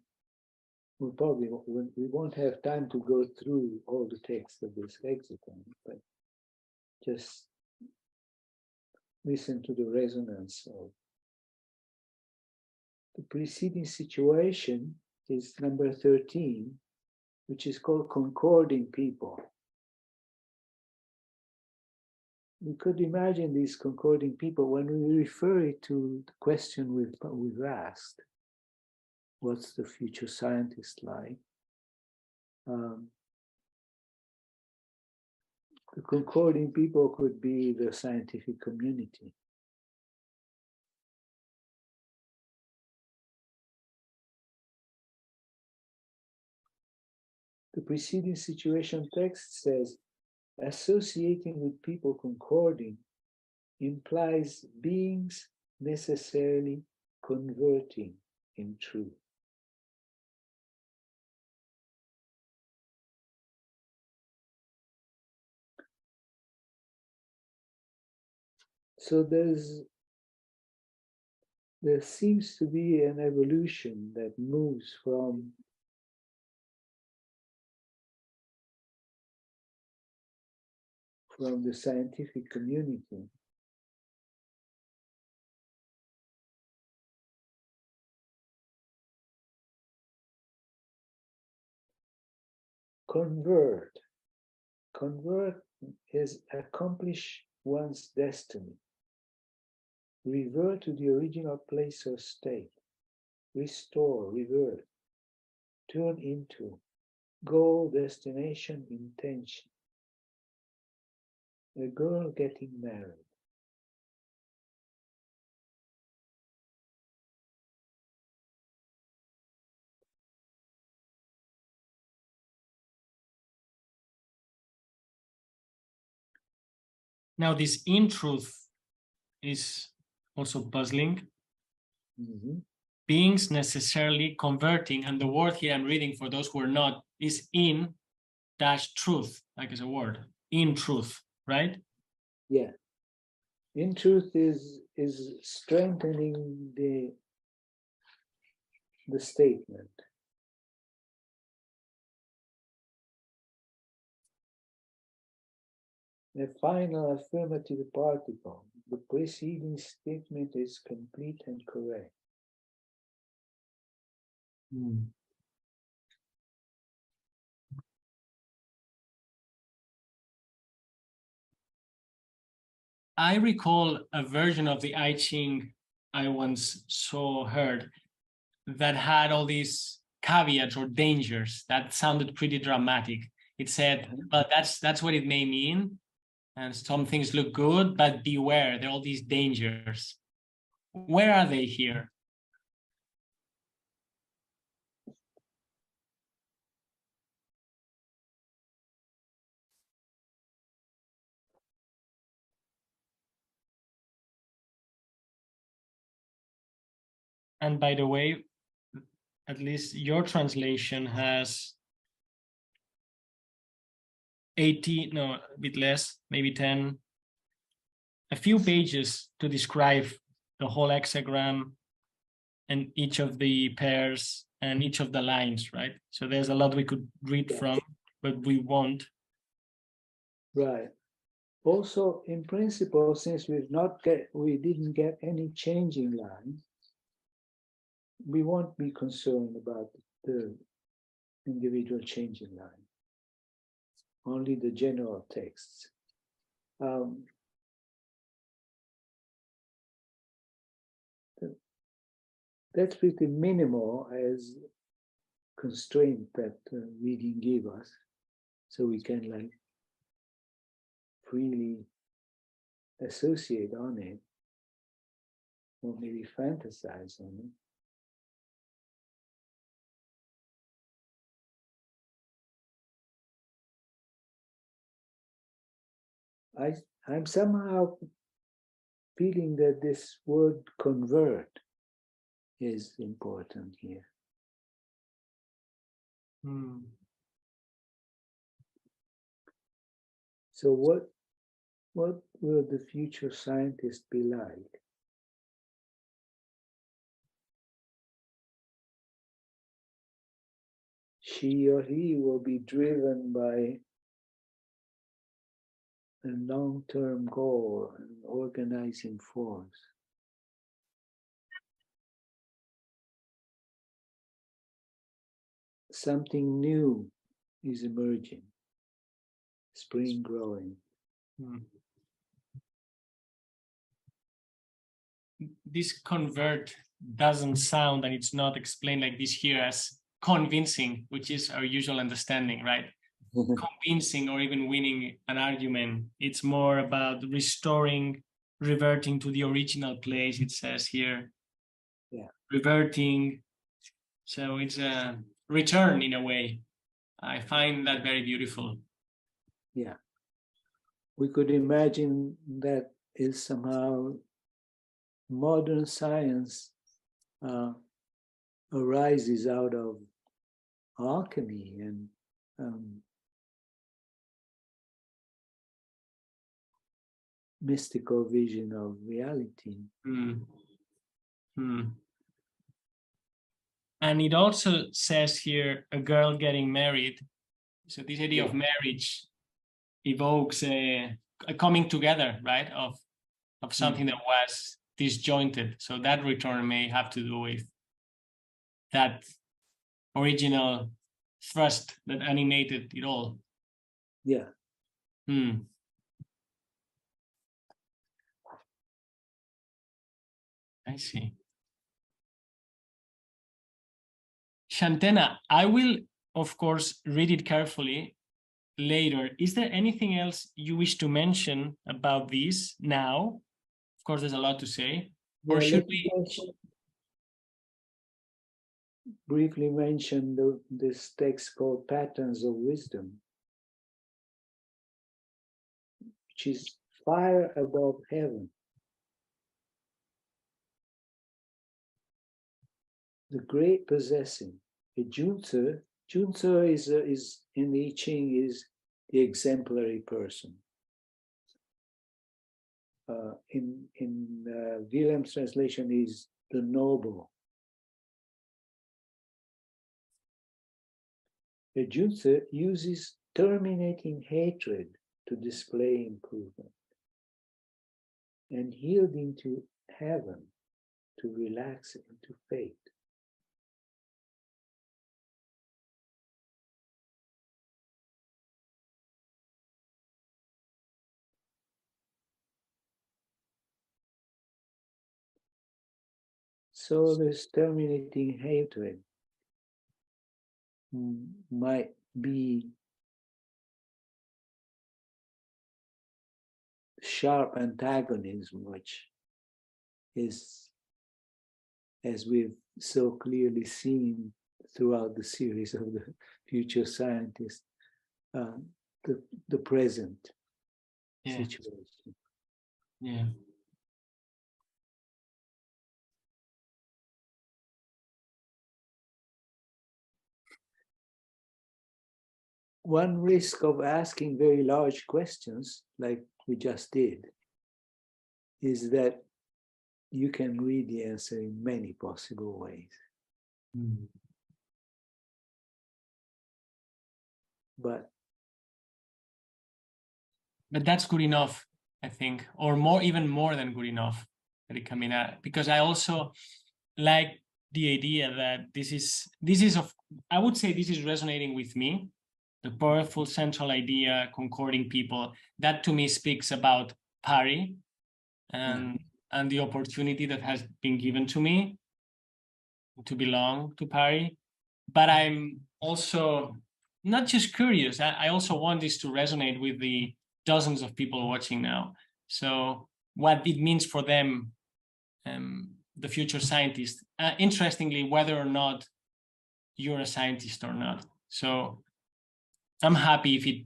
won't have time to go through all the text of this lexicon, but just listen to the resonance of the preceding situation. Is number 13, which is called concording people. We could imagine these concording people when we refer it to the question we've asked. What's the future scientist like? The concording people could be the scientific community. The preceding situation text says, associating with people concording implies beings necessarily converting in truth. So there seems to be an evolution that moves from the scientific community convert is accomplish one's destiny, revert to the original place or state, restore, revert, turn into, goal, destination, intention. A girl getting married. Now, this in truth is also puzzling. Mm-hmm. Beings necessarily converting, and the word here I'm reading for those who are not is in dash truth, like it's a word, in truth, right? Yeah. In truth is strengthening the statement. The final affirmative particle. The preceding statement is complete and correct. I recall a version of the I Ching I once heard that had all these caveats or dangers that sounded pretty dramatic. It said, well, that's what it may mean. And some things look good, but beware, there are all these dangers. Where are they here? And by the way, at least your translation has 80, no, a bit less, maybe 10, a few pages to describe the whole hexagram and each of the pairs and each of the lines, right? So there's a lot we could read from, but we won't. Right. Also, in principle, since we didn't get any changing line, we won't be concerned about the individual changing line, only the general texts. That's pretty minimal as constraint that reading give us, so we can like freely associate on it, or maybe fantasize on it. I'm somehow feeling that this word convert is important here. So what will the future scientist be like? She or he will be driven by a long-term goal, an organizing force. Something new is emerging, spring growing. This convert doesn't sound, and it's not explained like this here, as convincing, which is our usual understanding, right? Convincing or even winning an argument. It's more about restoring, reverting to the original place, it says here. Yeah. Reverting. So it's a return in a way. I find that very beautiful. Yeah. We could imagine that is somehow modern science arises out of alchemy and mystical vision of reality. And it also says here, a girl getting married. So this idea of marriage evokes a coming together, right, of something that was disjointed. So that return may have to do with that original thrust that animated it all. Yeah. I see. Shantena, I will, of course, read it carefully later. Is there anything else you wish to mention about this now? Of course, there's a lot to say. Or should we briefly mention this text called Patterns of Wisdom, which is fire above heaven. The great possessing. A Junzi is in the I Ching is the exemplary person. In Wilhelm's translation is the noble. A Junzi uses terminating hatred to display improvement, and yielding to heaven to relax into fate. So this terminating hatred might be sharp antagonism, which is, as we've so clearly seen throughout the series of the future scientist, the present situation. Yeah. one risk of asking very large questions, like we just did, is that you can read the answer in many possible ways. But that's good enough, I think, or more, even more than good enough, because I also like the idea that this is of, I would say this is resonating with me, the powerful central idea, concording people. That to me speaks about Pari and the opportunity that has been given to me to belong to Pari. But I'm also not just curious, I also want this to resonate with the dozens of people watching now. So what it means for them, the future scientist, interestingly, whether or not you're a scientist or not. So I'm happy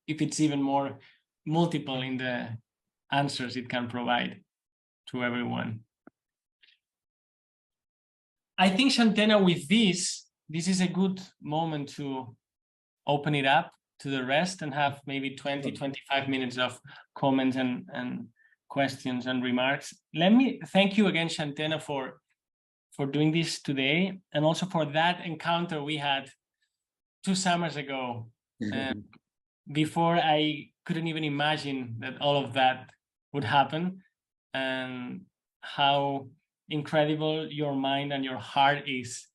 if it's even more multiple in the answers it can provide to everyone. I think, Shantena, with this is a good moment to open it up to the rest and have maybe 20-25 minutes of comments and questions and remarks. Let me thank you again, Shantena, for doing this today, and also for that encounter we had 2 summers ago. Before I couldn't even imagine that all of that would happen, and how incredible your mind and your heart is.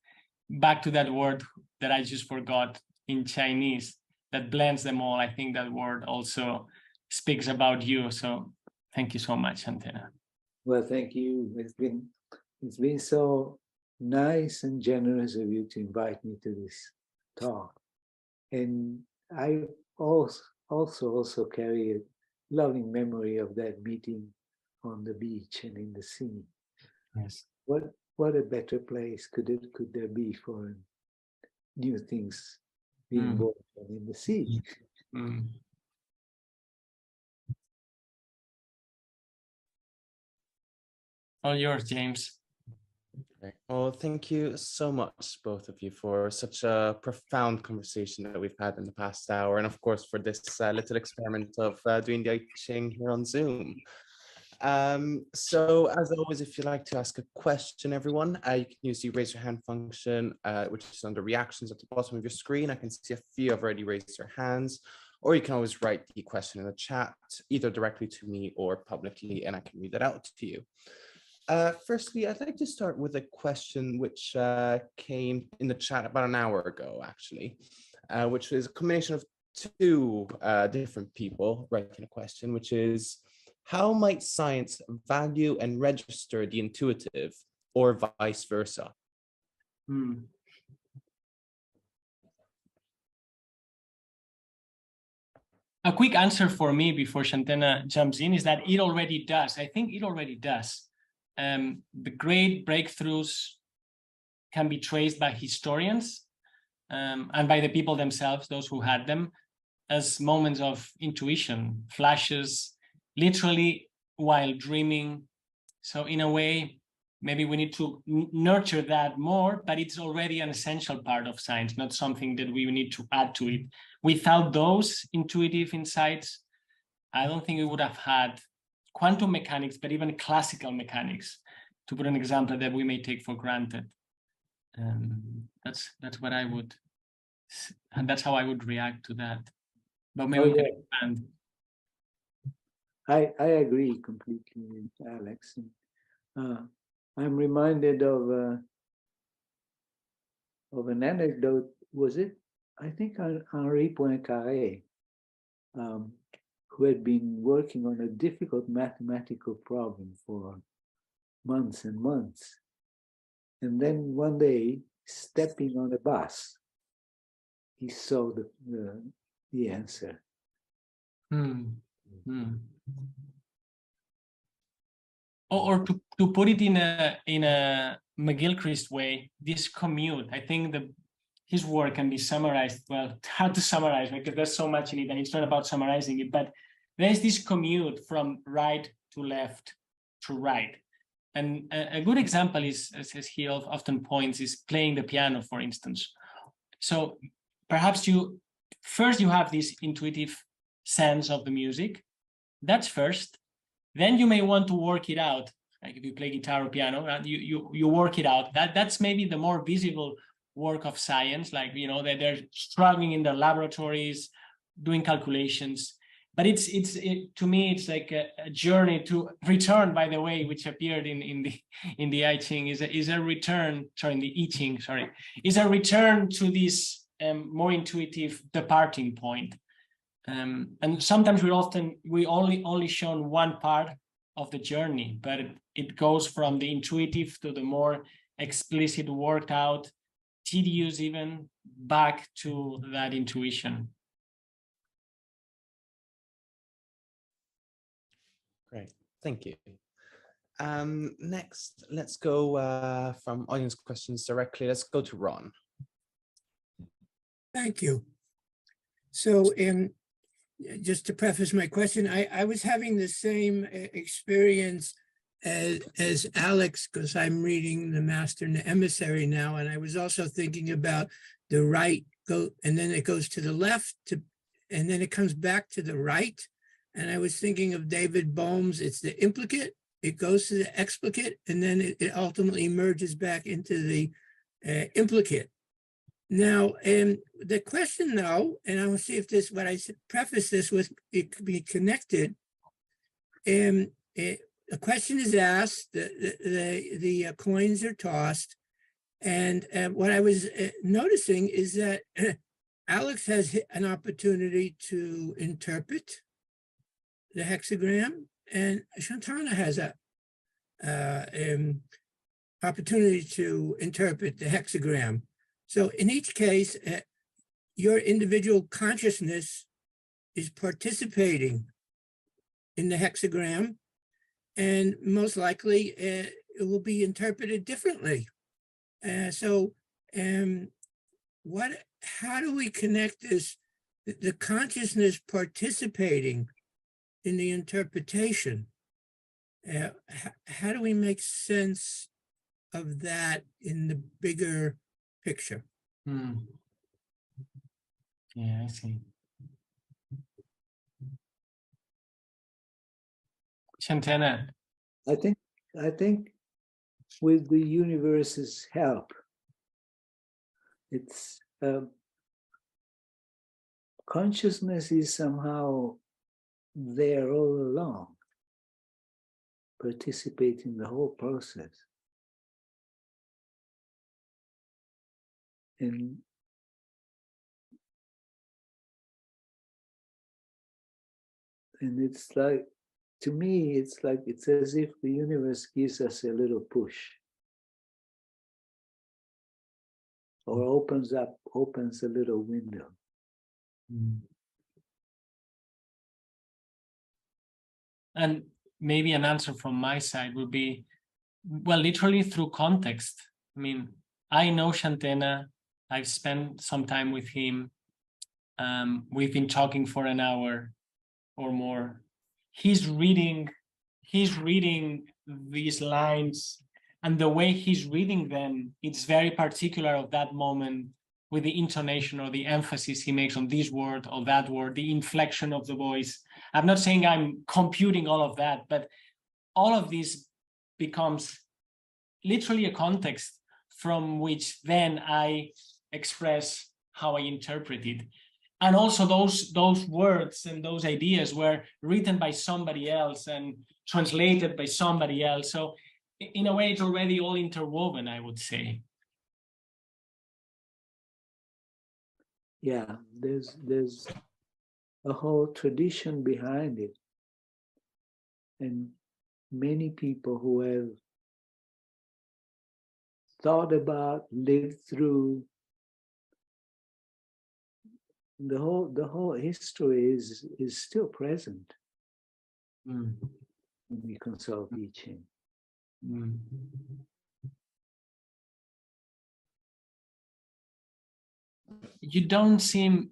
Back to that word that I just forgot in Chinese that blends them all. I think that word also speaks about you. So thank you so much, Shantena. Well, thank you. It's been so nice and generous of you to invite me to this talk. And I also carry a loving memory of that meeting on the beach and in the sea. Yes. What a better place could there be for new things being born in the sea? All yours, James. Great. Well, thank you so much, both of you, for such a profound conversation that we've had in the past hour, and of course for this little experiment of doing the I Ching here on Zoom. So as always, if you'd like to ask a question, everyone, you can use the raise your hand function, which is under reactions at the bottom of your screen. I can see a few have already raised their hands, or you can always write the question in the chat, either directly to me or publicly, and I can read it out to you. Firstly, I'd like to start with a question which came in the chat about an hour ago, actually, which is a combination of 2 different people writing a question, which is, how might science value and register the intuitive, or vice versa? A quick answer for me before Shantena jumps in is that it already does. I think it already does. The great breakthroughs can be traced by historians and by the people themselves, those who had them, as moments of intuition, flashes, literally while dreaming. So in a way, maybe we need to nurture that more, but it's already an essential part of science, not something that we need to add to it. Without those intuitive insights, I don't think we would have had quantum mechanics, but even classical mechanics, to put an example that we may take for granted. That's what I would, and that's how I would react to that. But maybe we can expand. I agree completely with Alex. I'm reminded of an anecdote. Was it? I think Henri Poincaré, who had been working on a difficult mathematical problem for months and months. And then one day, stepping on a bus, he saw the answer. Or to put it in a McGilchrist way, this commute, I think his work can be summarized. Well, hard to summarize because there's so much in it, and it's not about summarizing it. But there's this commute from right to left to right, and a good example is, as he often points, is playing the piano, for instance. So perhaps you first you have this intuitive sense of the music. That's first. Then you may want to work it out. Like if you play guitar or piano, you work it out. That's maybe the more visible work of science, like, you know, that they're struggling in their laboratories, doing calculations. But to me, it's like a journey to return, by the way, which appeared in the I Ching, is a return, sorry, in the I Ching, sorry, is a return to this more intuitive departing point. And sometimes we only shown one part of the journey, but it goes from the intuitive to the more explicit, worked out, tedious even, back to that intuition. Great, thank you. Next, let's go from audience questions directly. Let's go to Ron. Thank you. So, just to preface my question, I was having the same experience as Alex, because I'm reading The Master and the Emissary now, and I was also thinking about the right and then it goes to the left, and then it comes back to the right. And I was thinking of David Bohm's, it's the implicate, it goes to the explicate, and then it ultimately merges back into the implicate. Now, the question though, and I will see if this, what I preface this with, it could be connected. A question is asked, the coins are tossed, and what I was noticing is that Alex has an opportunity to interpret the hexagram, and Shantena has a opportunity to interpret the hexagram. So in each case, your individual consciousness is participating in the hexagram, and most likely it will be interpreted differently. How do we connect this, the consciousness participating in the interpretation? How do we make sense of that in the bigger picture? Yeah, I see. Shantena. I think with the universe's help, it's consciousness is somehow there all along, participating in the whole process. And it's like, to me, it's as if the universe gives us a little push, or opens a little window. And maybe an answer from my side would be, well, literally through context. I mean, I know Shantena, I've spent some time with him. We've been talking for an hour or more. He's reading these lines, and the way he's reading them, it's very particular of that moment, with the intonation or the emphasis he makes on this word or that word, the inflection of the voice. I'm not saying I'm computing all of that, but all of this becomes literally a context from which then I express how I interpret it. And also those words and those ideas were written by somebody else and translated by somebody else. So in a way, it's already all interwoven, I would say. Yeah, there's a whole tradition behind it. And many people who have thought about, lived through, the whole history is still present when we consult I Ching. You don't seem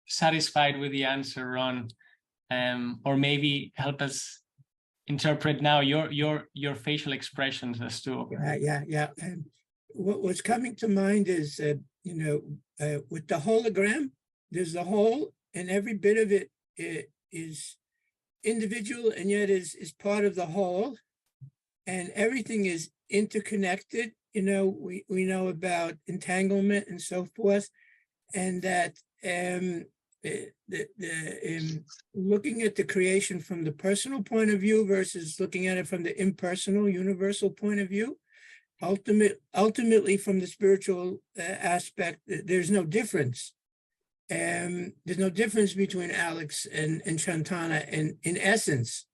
satisfied with the answer, Ron, or maybe help us interpret now your facial expressions as to. Yeah. What's coming to mind is, with the hologram, there's the whole, and every bit of it is individual and yet is part of the whole, and everything is interconnected. You know, we know about entanglement and so forth, and that looking at the creation from the personal point of view versus looking at it from the impersonal, universal point of view, ultimately from the spiritual aspect, there's no difference. There's no difference between Alex and Shantana in essence,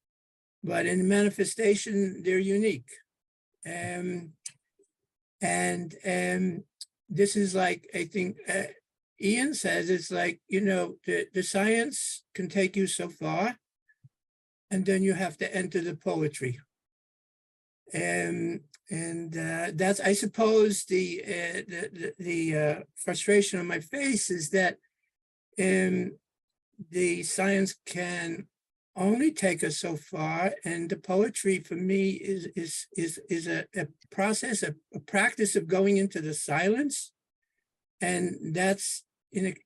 but in manifestation, they're unique. This is like, I think Ian says, it's like, you know, the science can take you so far, and then you have to enter the poetry. That's, I suppose, the frustration on my face is that the science can only take us so far, and the poetry for me is a process, a practice of going into the silence, and that's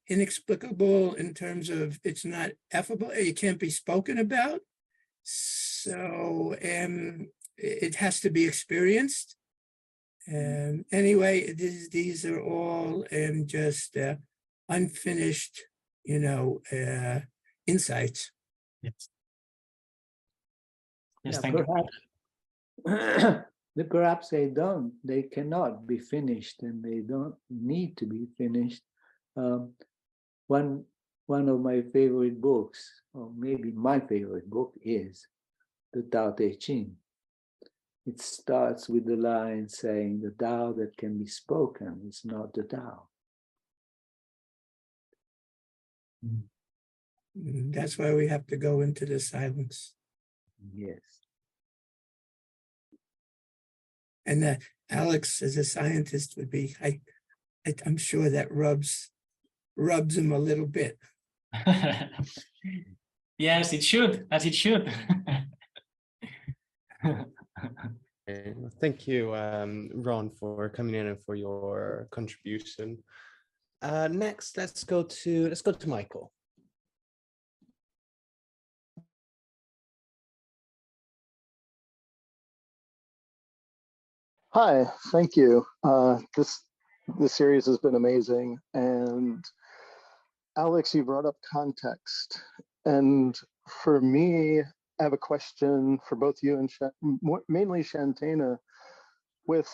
inexplicable in terms of it's not effable, it can't be spoken about, so it has to be experienced. Anyway, these are all just unfinished, you know, insights. Yes. Yes, Yeah, thank you. perhaps they cannot be finished, and they don't need to be finished. One of my favorite books, or maybe my favorite book, is the Tao Te Ching. It starts with the line saying, "The Tao that can be spoken is not the Tao." That's why we have to go into the silence. Yes. And Alex, as a scientist, would be, I'm sure that rubs him a little bit. Yes, it should, as it should. Okay, well, thank you, Ron, for coming in and for your contribution. Next, let's go to Michael. Hi, thank you. This series has been amazing, and Alex, you brought up context, and for me, I have a question for both you and mainly Shantena. With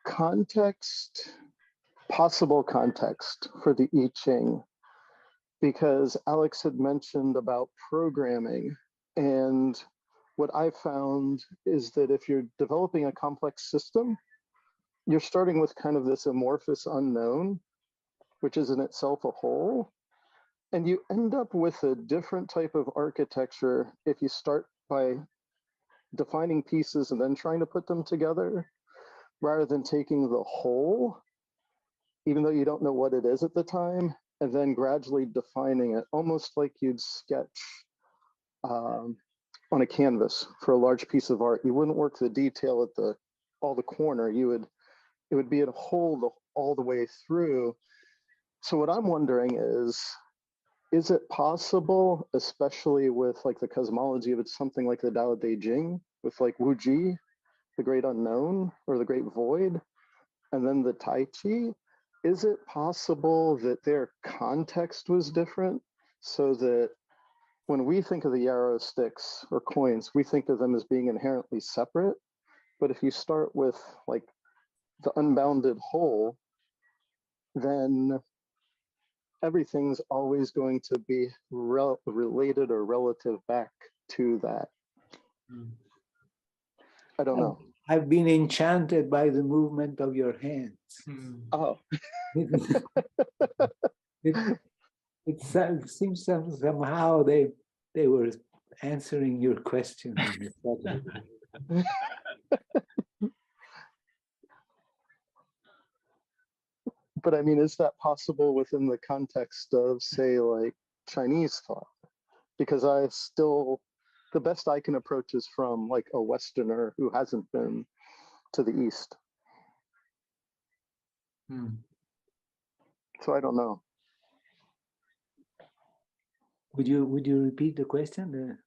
context, possible context for the I Ching, because Alex had mentioned about programming, and what I found is that if you're developing a complex system, you're starting with kind of this amorphous unknown, which is in itself a whole, and you end up with a different type of architecture if you start by defining pieces and then trying to put them together, rather than taking the whole, even though you don't know what it is at the time, and then gradually defining it, almost like you'd sketch on a canvas for a large piece of art. You wouldn't work the detail at all the corner. It would be a whole all the way through. So what I'm wondering is it possible, especially with like the cosmology of it's something like the Tao Te Ching, with like Wu Ji, the great unknown or the great void, and then the Tai Chi, is it possible that their context was different, so that when we think of the yarrow sticks or coins, we think of them as being inherently separate? But if you start with like the unbounded whole, then everything's always going to be related or relative back to that. I don't know. I've been enchanted by the movement of your hands. Oh. It seems somehow they were answering your question. But I mean, is that possible within the context of, say, like Chinese thought? Because the best I can approach is from like a Westerner who hasn't been to the East. So I don't know. Would you repeat the question?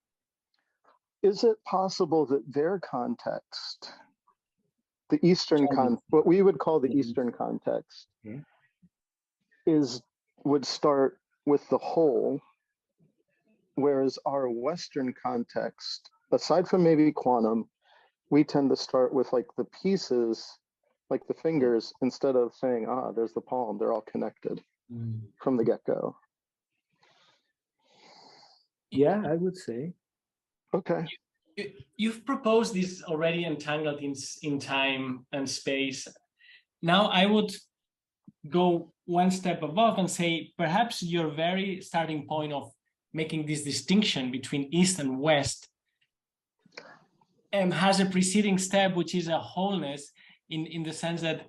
Is it possible that their context, the Eastern what we would call the Eastern context, would start with the whole, whereas our Western context, aside from maybe quantum, we tend to start with like the pieces, like the fingers, instead of saying, ah, there's the palm, they're all connected from the get-go. Yeah, I would say. Okay. You've proposed this already entangled in time and space. Now I would go one step above and say, perhaps your very starting point of making this distinction between East and West has a preceding step, which is a wholeness in the sense that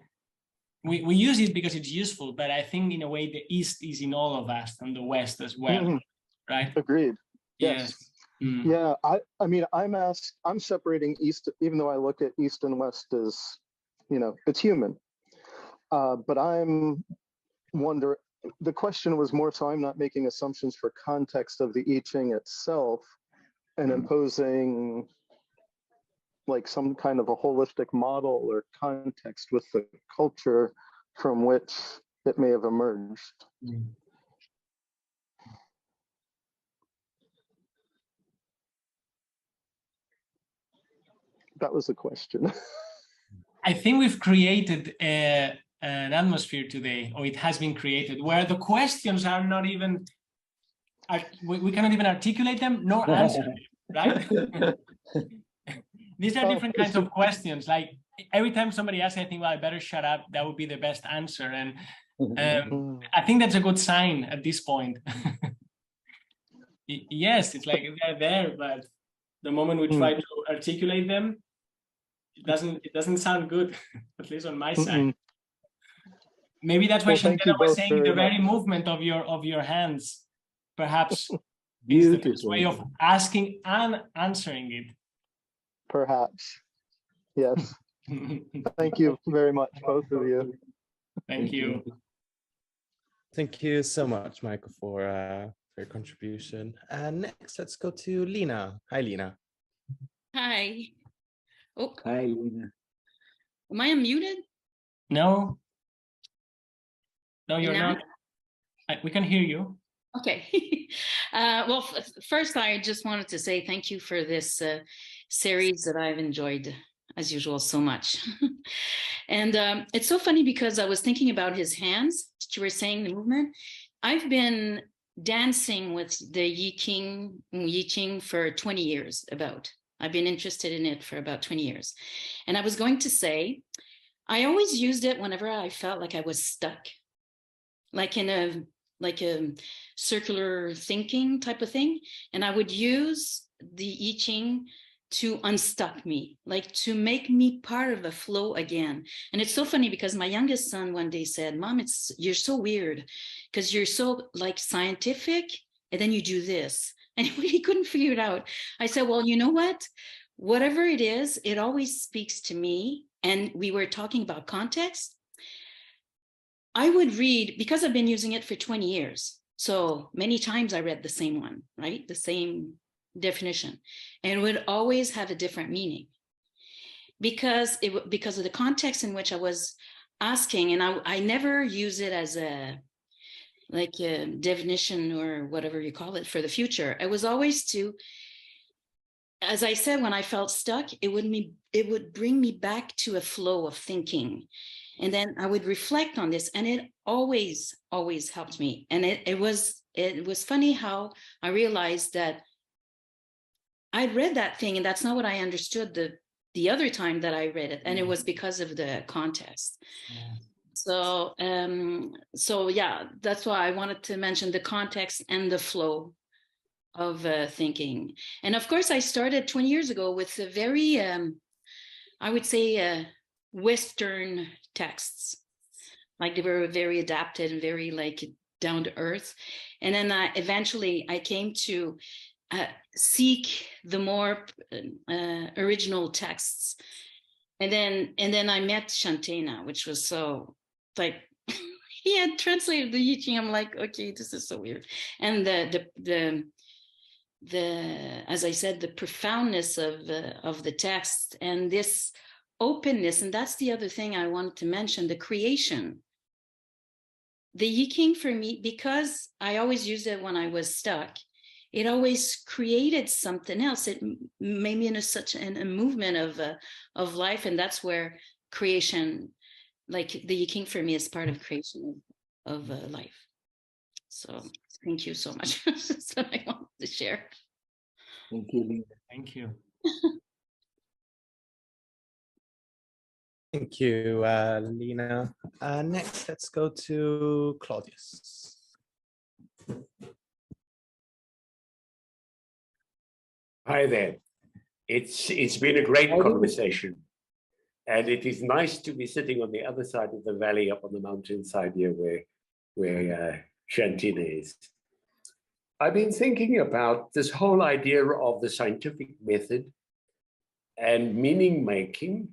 we use it because it's useful, but I think in a way the East is in all of us and the West as well, right? Agreed. Yes. Yeah, I mean, I'm separating East, even though I look at East and West as, you know, it's human. But I'm wondering, the question was more so I'm not making assumptions for context of the I Ching itself and imposing like some kind of a holistic model or context with the culture from which it may have emerged. That was the question. I think we've created an atmosphere today, or it has been created, where the questions are not even, we cannot even articulate them nor answer them, right? These are different kinds of questions. Like every time somebody asks, I think, well, I better shut up. That would be the best answer. And I think that's a good sign at this point. Yes, it's like they're there, but the moment we try to articulate them, it doesn't sound good, at least on my side. Maybe that's why Shantena was saying the very movement of your hands, perhaps, is the best way of asking and answering it. Perhaps. Yes. Thank you very much, both of you. Thank you. Thank you so much, Michael, for your contribution. And next, let's go to Lena. Hi, Lena. Hi. Oh, Hi, Lena. am I unmuted? No. No, you're now? not. We can hear you. Okay. Well, first, I just wanted to say thank you for this series that I've enjoyed, as usual, so much. And it's so funny because I was thinking about his hands, that you were saying the movement. I've been dancing with the Yi Ching for 20 years about. I've been interested in it for about 20 years. And I was going to say, I always used it whenever I felt like I was stuck, like in a circular thinking type of thing. And I would use the I Ching to unstuck me, like to make me part of a flow again. And it's so funny because my youngest son one day said, Mom, you're so weird because you're so like scientific and then you do this. And he couldn't figure it out. I said, well, you know what? Whatever it is, it always speaks to me. And we were talking about context. I would read, because I've been using it for 20 years. So many times I read the same one, right? The same definition. And it would always have a different meaning. Because of the context in which I was asking, and I never use it as a definition or whatever you call it for the future. It was always to, as I said, when I felt stuck, it would bring me back to a flow of thinking. And then I would reflect on this, and it always helped me. And it was funny how I realized that I'd read that thing, and that's not what I understood the other time that I read it. And it was because of the context. Yeah. So yeah, that's why I wanted to mention the context and the flow of thinking. And of course, I started 20 years ago with a very, I would say, Western texts. Like they were very adapted and very like down to earth. And then eventually I came to seek the more original texts. And then I met Shantena, which was so like, he had translated the I Ching. I'm like, okay, this is so weird. And as I said, the profoundness of the text and this openness, and that's the other thing I wanted to mention, the creation. The I Ching for me, because I always used it when I was stuck, it always created something else. It made me into such a movement of life, and that's where creation, like the I Ching for me, is part of creation of life. So thank you so much. That's what I wanted to share. Thank you, Lena. Thank you. Thank you, Lena. Next, let's go to Claudius. Hi there. It's been a great conversation, and it is nice to be sitting on the other side of the valley, up on the mountainside here, where Shantena is. I've been thinking about this whole idea of the scientific method and meaning making,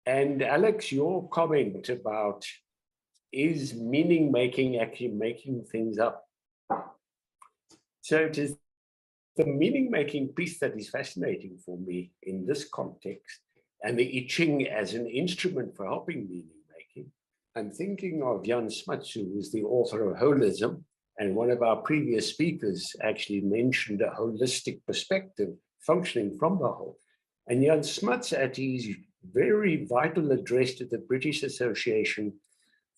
and Alex, your comment about is meaning making actually making things up? So it is the meaning-making piece that is fascinating for me in this context, and the I Ching as an instrument for helping meaning-making. I'm thinking of Jan Smuts, who was the author of Holism, and one of our previous speakers actually mentioned a holistic perspective functioning from the whole. And Jan Smuts, at his very vital address to the British Association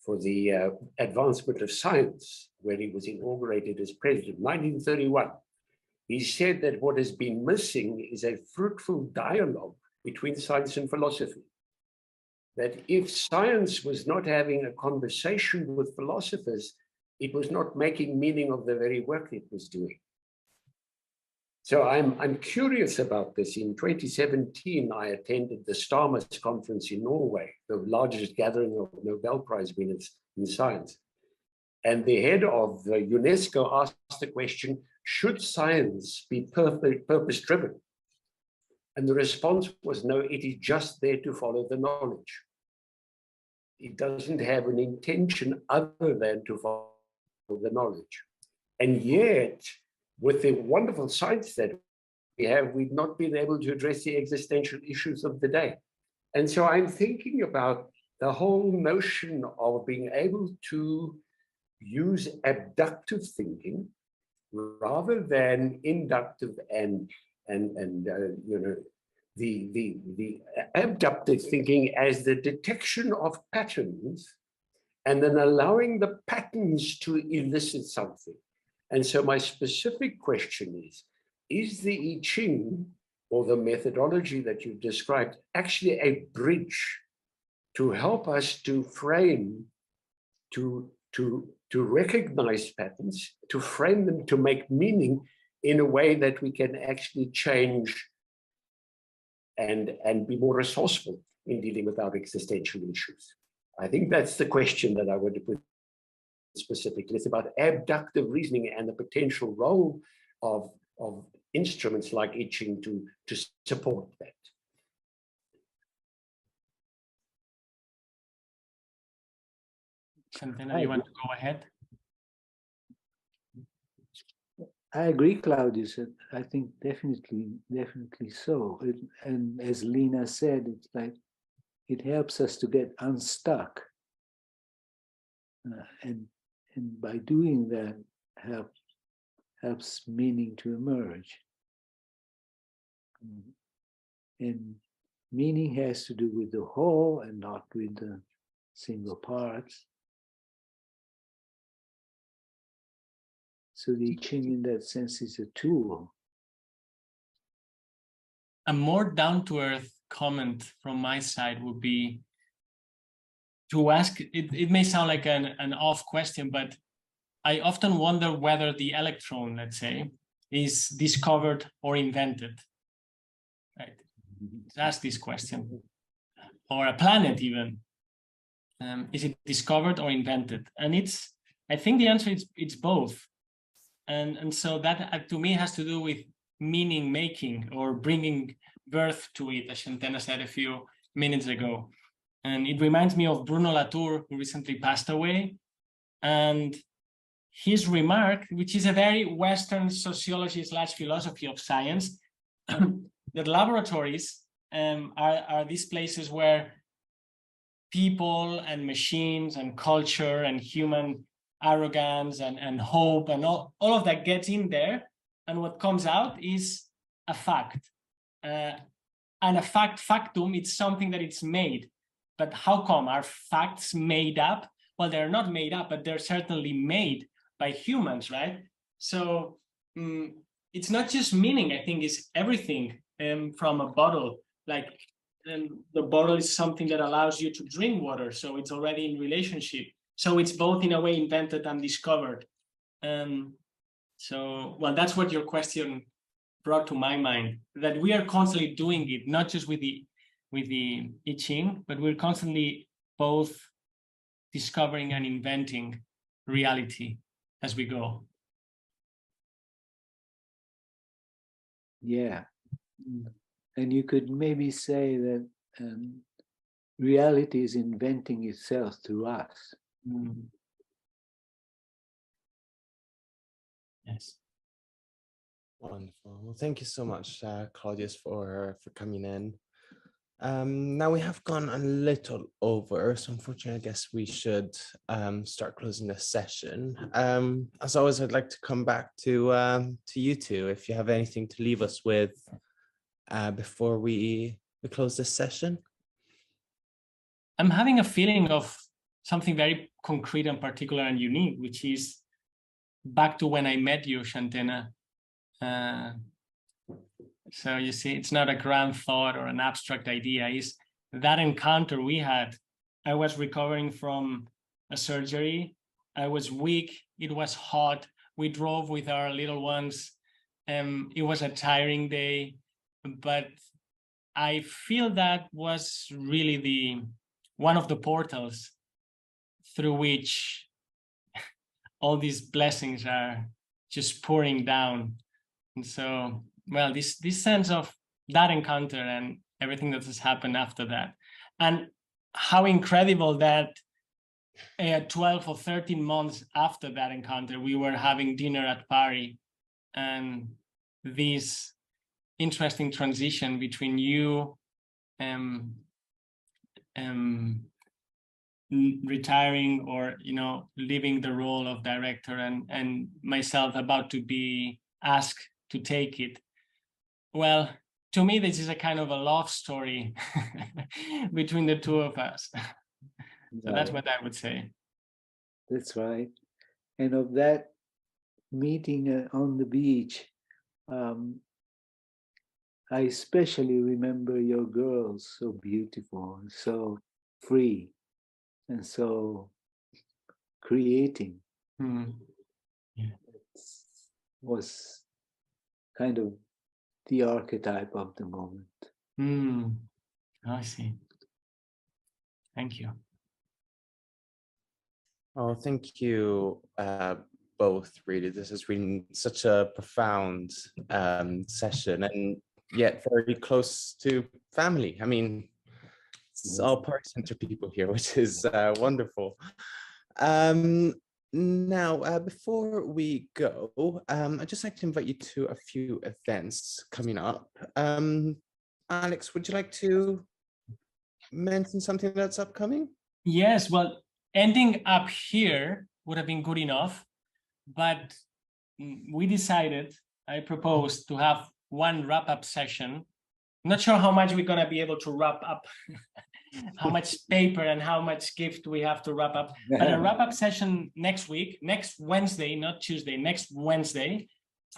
for the Advancement of Science, where he was inaugurated as president, 1931, he said that what has been missing is a fruitful dialogue between science and philosophy. That if science was not having a conversation with philosophers, it was not making meaning of the very work it was doing. So I'm curious about this. In 2017, I attended the Starmus conference in Norway, the largest gathering of Nobel Prize winners in science. And the head of UNESCO asked the question, should science be purpose-driven? And the response was, no, it is just there to follow the knowledge. It doesn't have an intention other than to follow the knowledge. And yet, with the wonderful science that we have, we've not been able to address the existential issues of the day. And so I'm thinking about the whole notion of being able to use abductive thinking rather than inductive and you know, the abductive thinking as the detection of patterns and then allowing the patterns to elicit something. And so my specific question is the I Ching or the methodology that you've described actually a bridge to help us to frame, to recognize patterns, to frame them, to make meaning in a way that we can actually change and be more resourceful in dealing with our existential issues? I think that's the question that I want to put specifically. It's about abductive reasoning and the potential role of instruments like I Ching to support that. Shantena, you want to go ahead? I agree, Claudius. I think definitely so. And as Lena said, it's like it helps us to get unstuck, and by doing that, helps meaning to emerge. And meaning has to do with the whole and not with the single parts. So the I Ching in that sense is a tool. A more down-to-earth comment from my side would be to ask, it may sound like an off question, but I often wonder whether the electron, let's say, is discovered or invented. Right? Ask this question. Or a planet even. Is it discovered or invented? And I think the answer is it's both. And so that to me has to do with meaning making or bringing birth to it, as Shantena said a few minutes ago. And it reminds me of Bruno Latour, who recently passed away. And his remark, which is a very Western sociology / philosophy of science, that laboratories are these places where people and machines and culture and human arrogance and hope and all of that gets in there, and what comes out is a fact. And a factum, it's something that it's made. But how come? Are facts made up? Well, they're not made up, but they're certainly made by humans, right? So it's not just meaning, I think it's everything from a bottle. Like the bottle is something that allows you to drink water, so it's already in relationship. So it's both in a way invented and discovered. So, well, that's what your question brought to my mind, that we are constantly doing it, not just with the I Ching, but we're constantly both discovering and inventing reality as we go. Yeah. And you could maybe say that reality is inventing itself through us. Yes. Wonderful. Well, thank you so much, Claudius, for coming in. Now we have gone a little over, so unfortunately, I guess we should start closing this session. As always, I'd like to come back to you two, if you have anything to leave us with before we close this session. I'm having a feeling of something very concrete and particular and unique, which is back to when I met you, Shantena. So you see, it's not a grand thought or an abstract idea. It's that encounter we had. I was recovering from a surgery. I was weak. It was hot. We drove with our little ones. It was a tiring day, but I feel that was really one of the portals through which all these blessings are just pouring down. And so, well, this sense of that encounter and everything that has happened after that, and how incredible that 12 or 13 months after that encounter, we were having dinner at Paris, and this interesting transition between you retiring or leaving the role of director and myself about to be asked to take it. Well, to me, this is a kind of a love story between the two of us. So that's what I would say. That's right. And of that meeting on the beach, I especially remember your girls, so beautiful and so free and so creating. Yeah. It was kind of the archetype of the moment. I see. Thank you. Oh, thank you both, really. This has been such a profound session, and yet very close to family. I mean, it's all Park Center people here, which is wonderful. Now, before we go, I'd just like to invite you to a few events coming up. Alex, would you like to mention something that's upcoming? Yes, well, ending up here would have been good enough, but we decided, I proposed to have one wrap-up session. I'm not sure how much we're going to be able to wrap up, how much paper and how much gift we have to wrap up. But a wrap-up session next week, next Wednesday, not Tuesday, next Wednesday,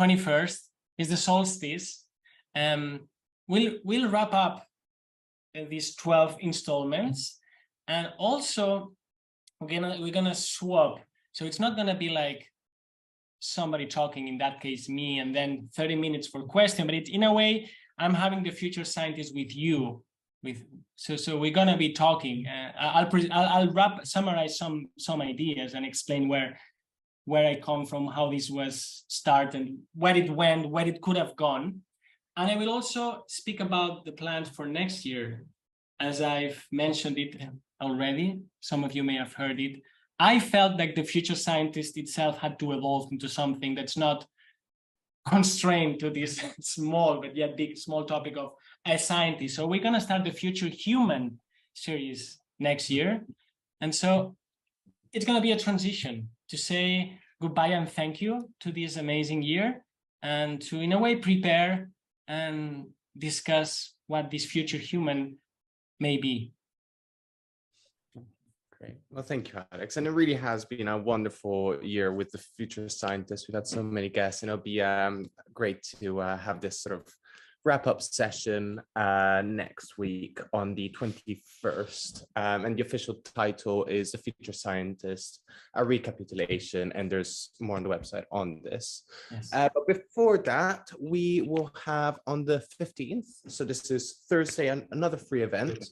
21st, is the solstice. We'll wrap up these 12 installments, and also we're gonna swap. So it's not gonna be like somebody talking, in that case me, and then 30 minutes for question, but it's in a way I'm having the future scientist with you. So we're gonna be talking. I'll summarize some ideas and explain where I come from, how this was started, where it went, where it could have gone. And I will also speak about the plans for next year. As I've mentioned it already, some of you may have heard it, I felt like the future scientist itself had to evolve into something that's not constrained to this small but yet big small topic of a scientist. So we're going to start the Future Human series next year. And so it's going to be a transition to say goodbye and thank you to this amazing year, and to, in a way, prepare and discuss what this future human may be. Great. Well, thank you, Alex. And it really has been a wonderful year with the Future Scientists. We've had so many guests, and it'll be great to have this sort of wrap-up session next week on the 21st. And the official title is The Future Scientist, a recapitulation, and there's more on the website on this. Yes. But before that, we will have on the 15th, so this is Thursday, another free event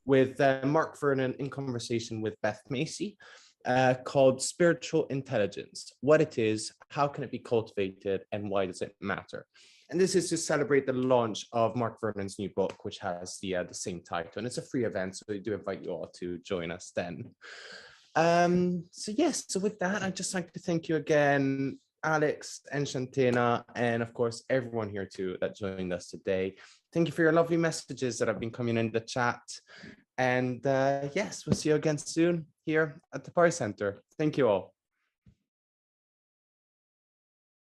with Mark Vernon in conversation with Beth Macy, called Spiritual Intelligence: What it is, how can it be cultivated, and why does it matter? And this is to celebrate the launch of Mark Vernon's new book, which has the same title. And it's a free event, so we do invite you all to join us then. So yes, so with that, I'd just like to thank you again, Alex and Shantena, and of course, everyone here too that joined us today. Thank you for your lovely messages that have been coming in the chat. And yes, we'll see you again soon here at the Power Center. Thank you all.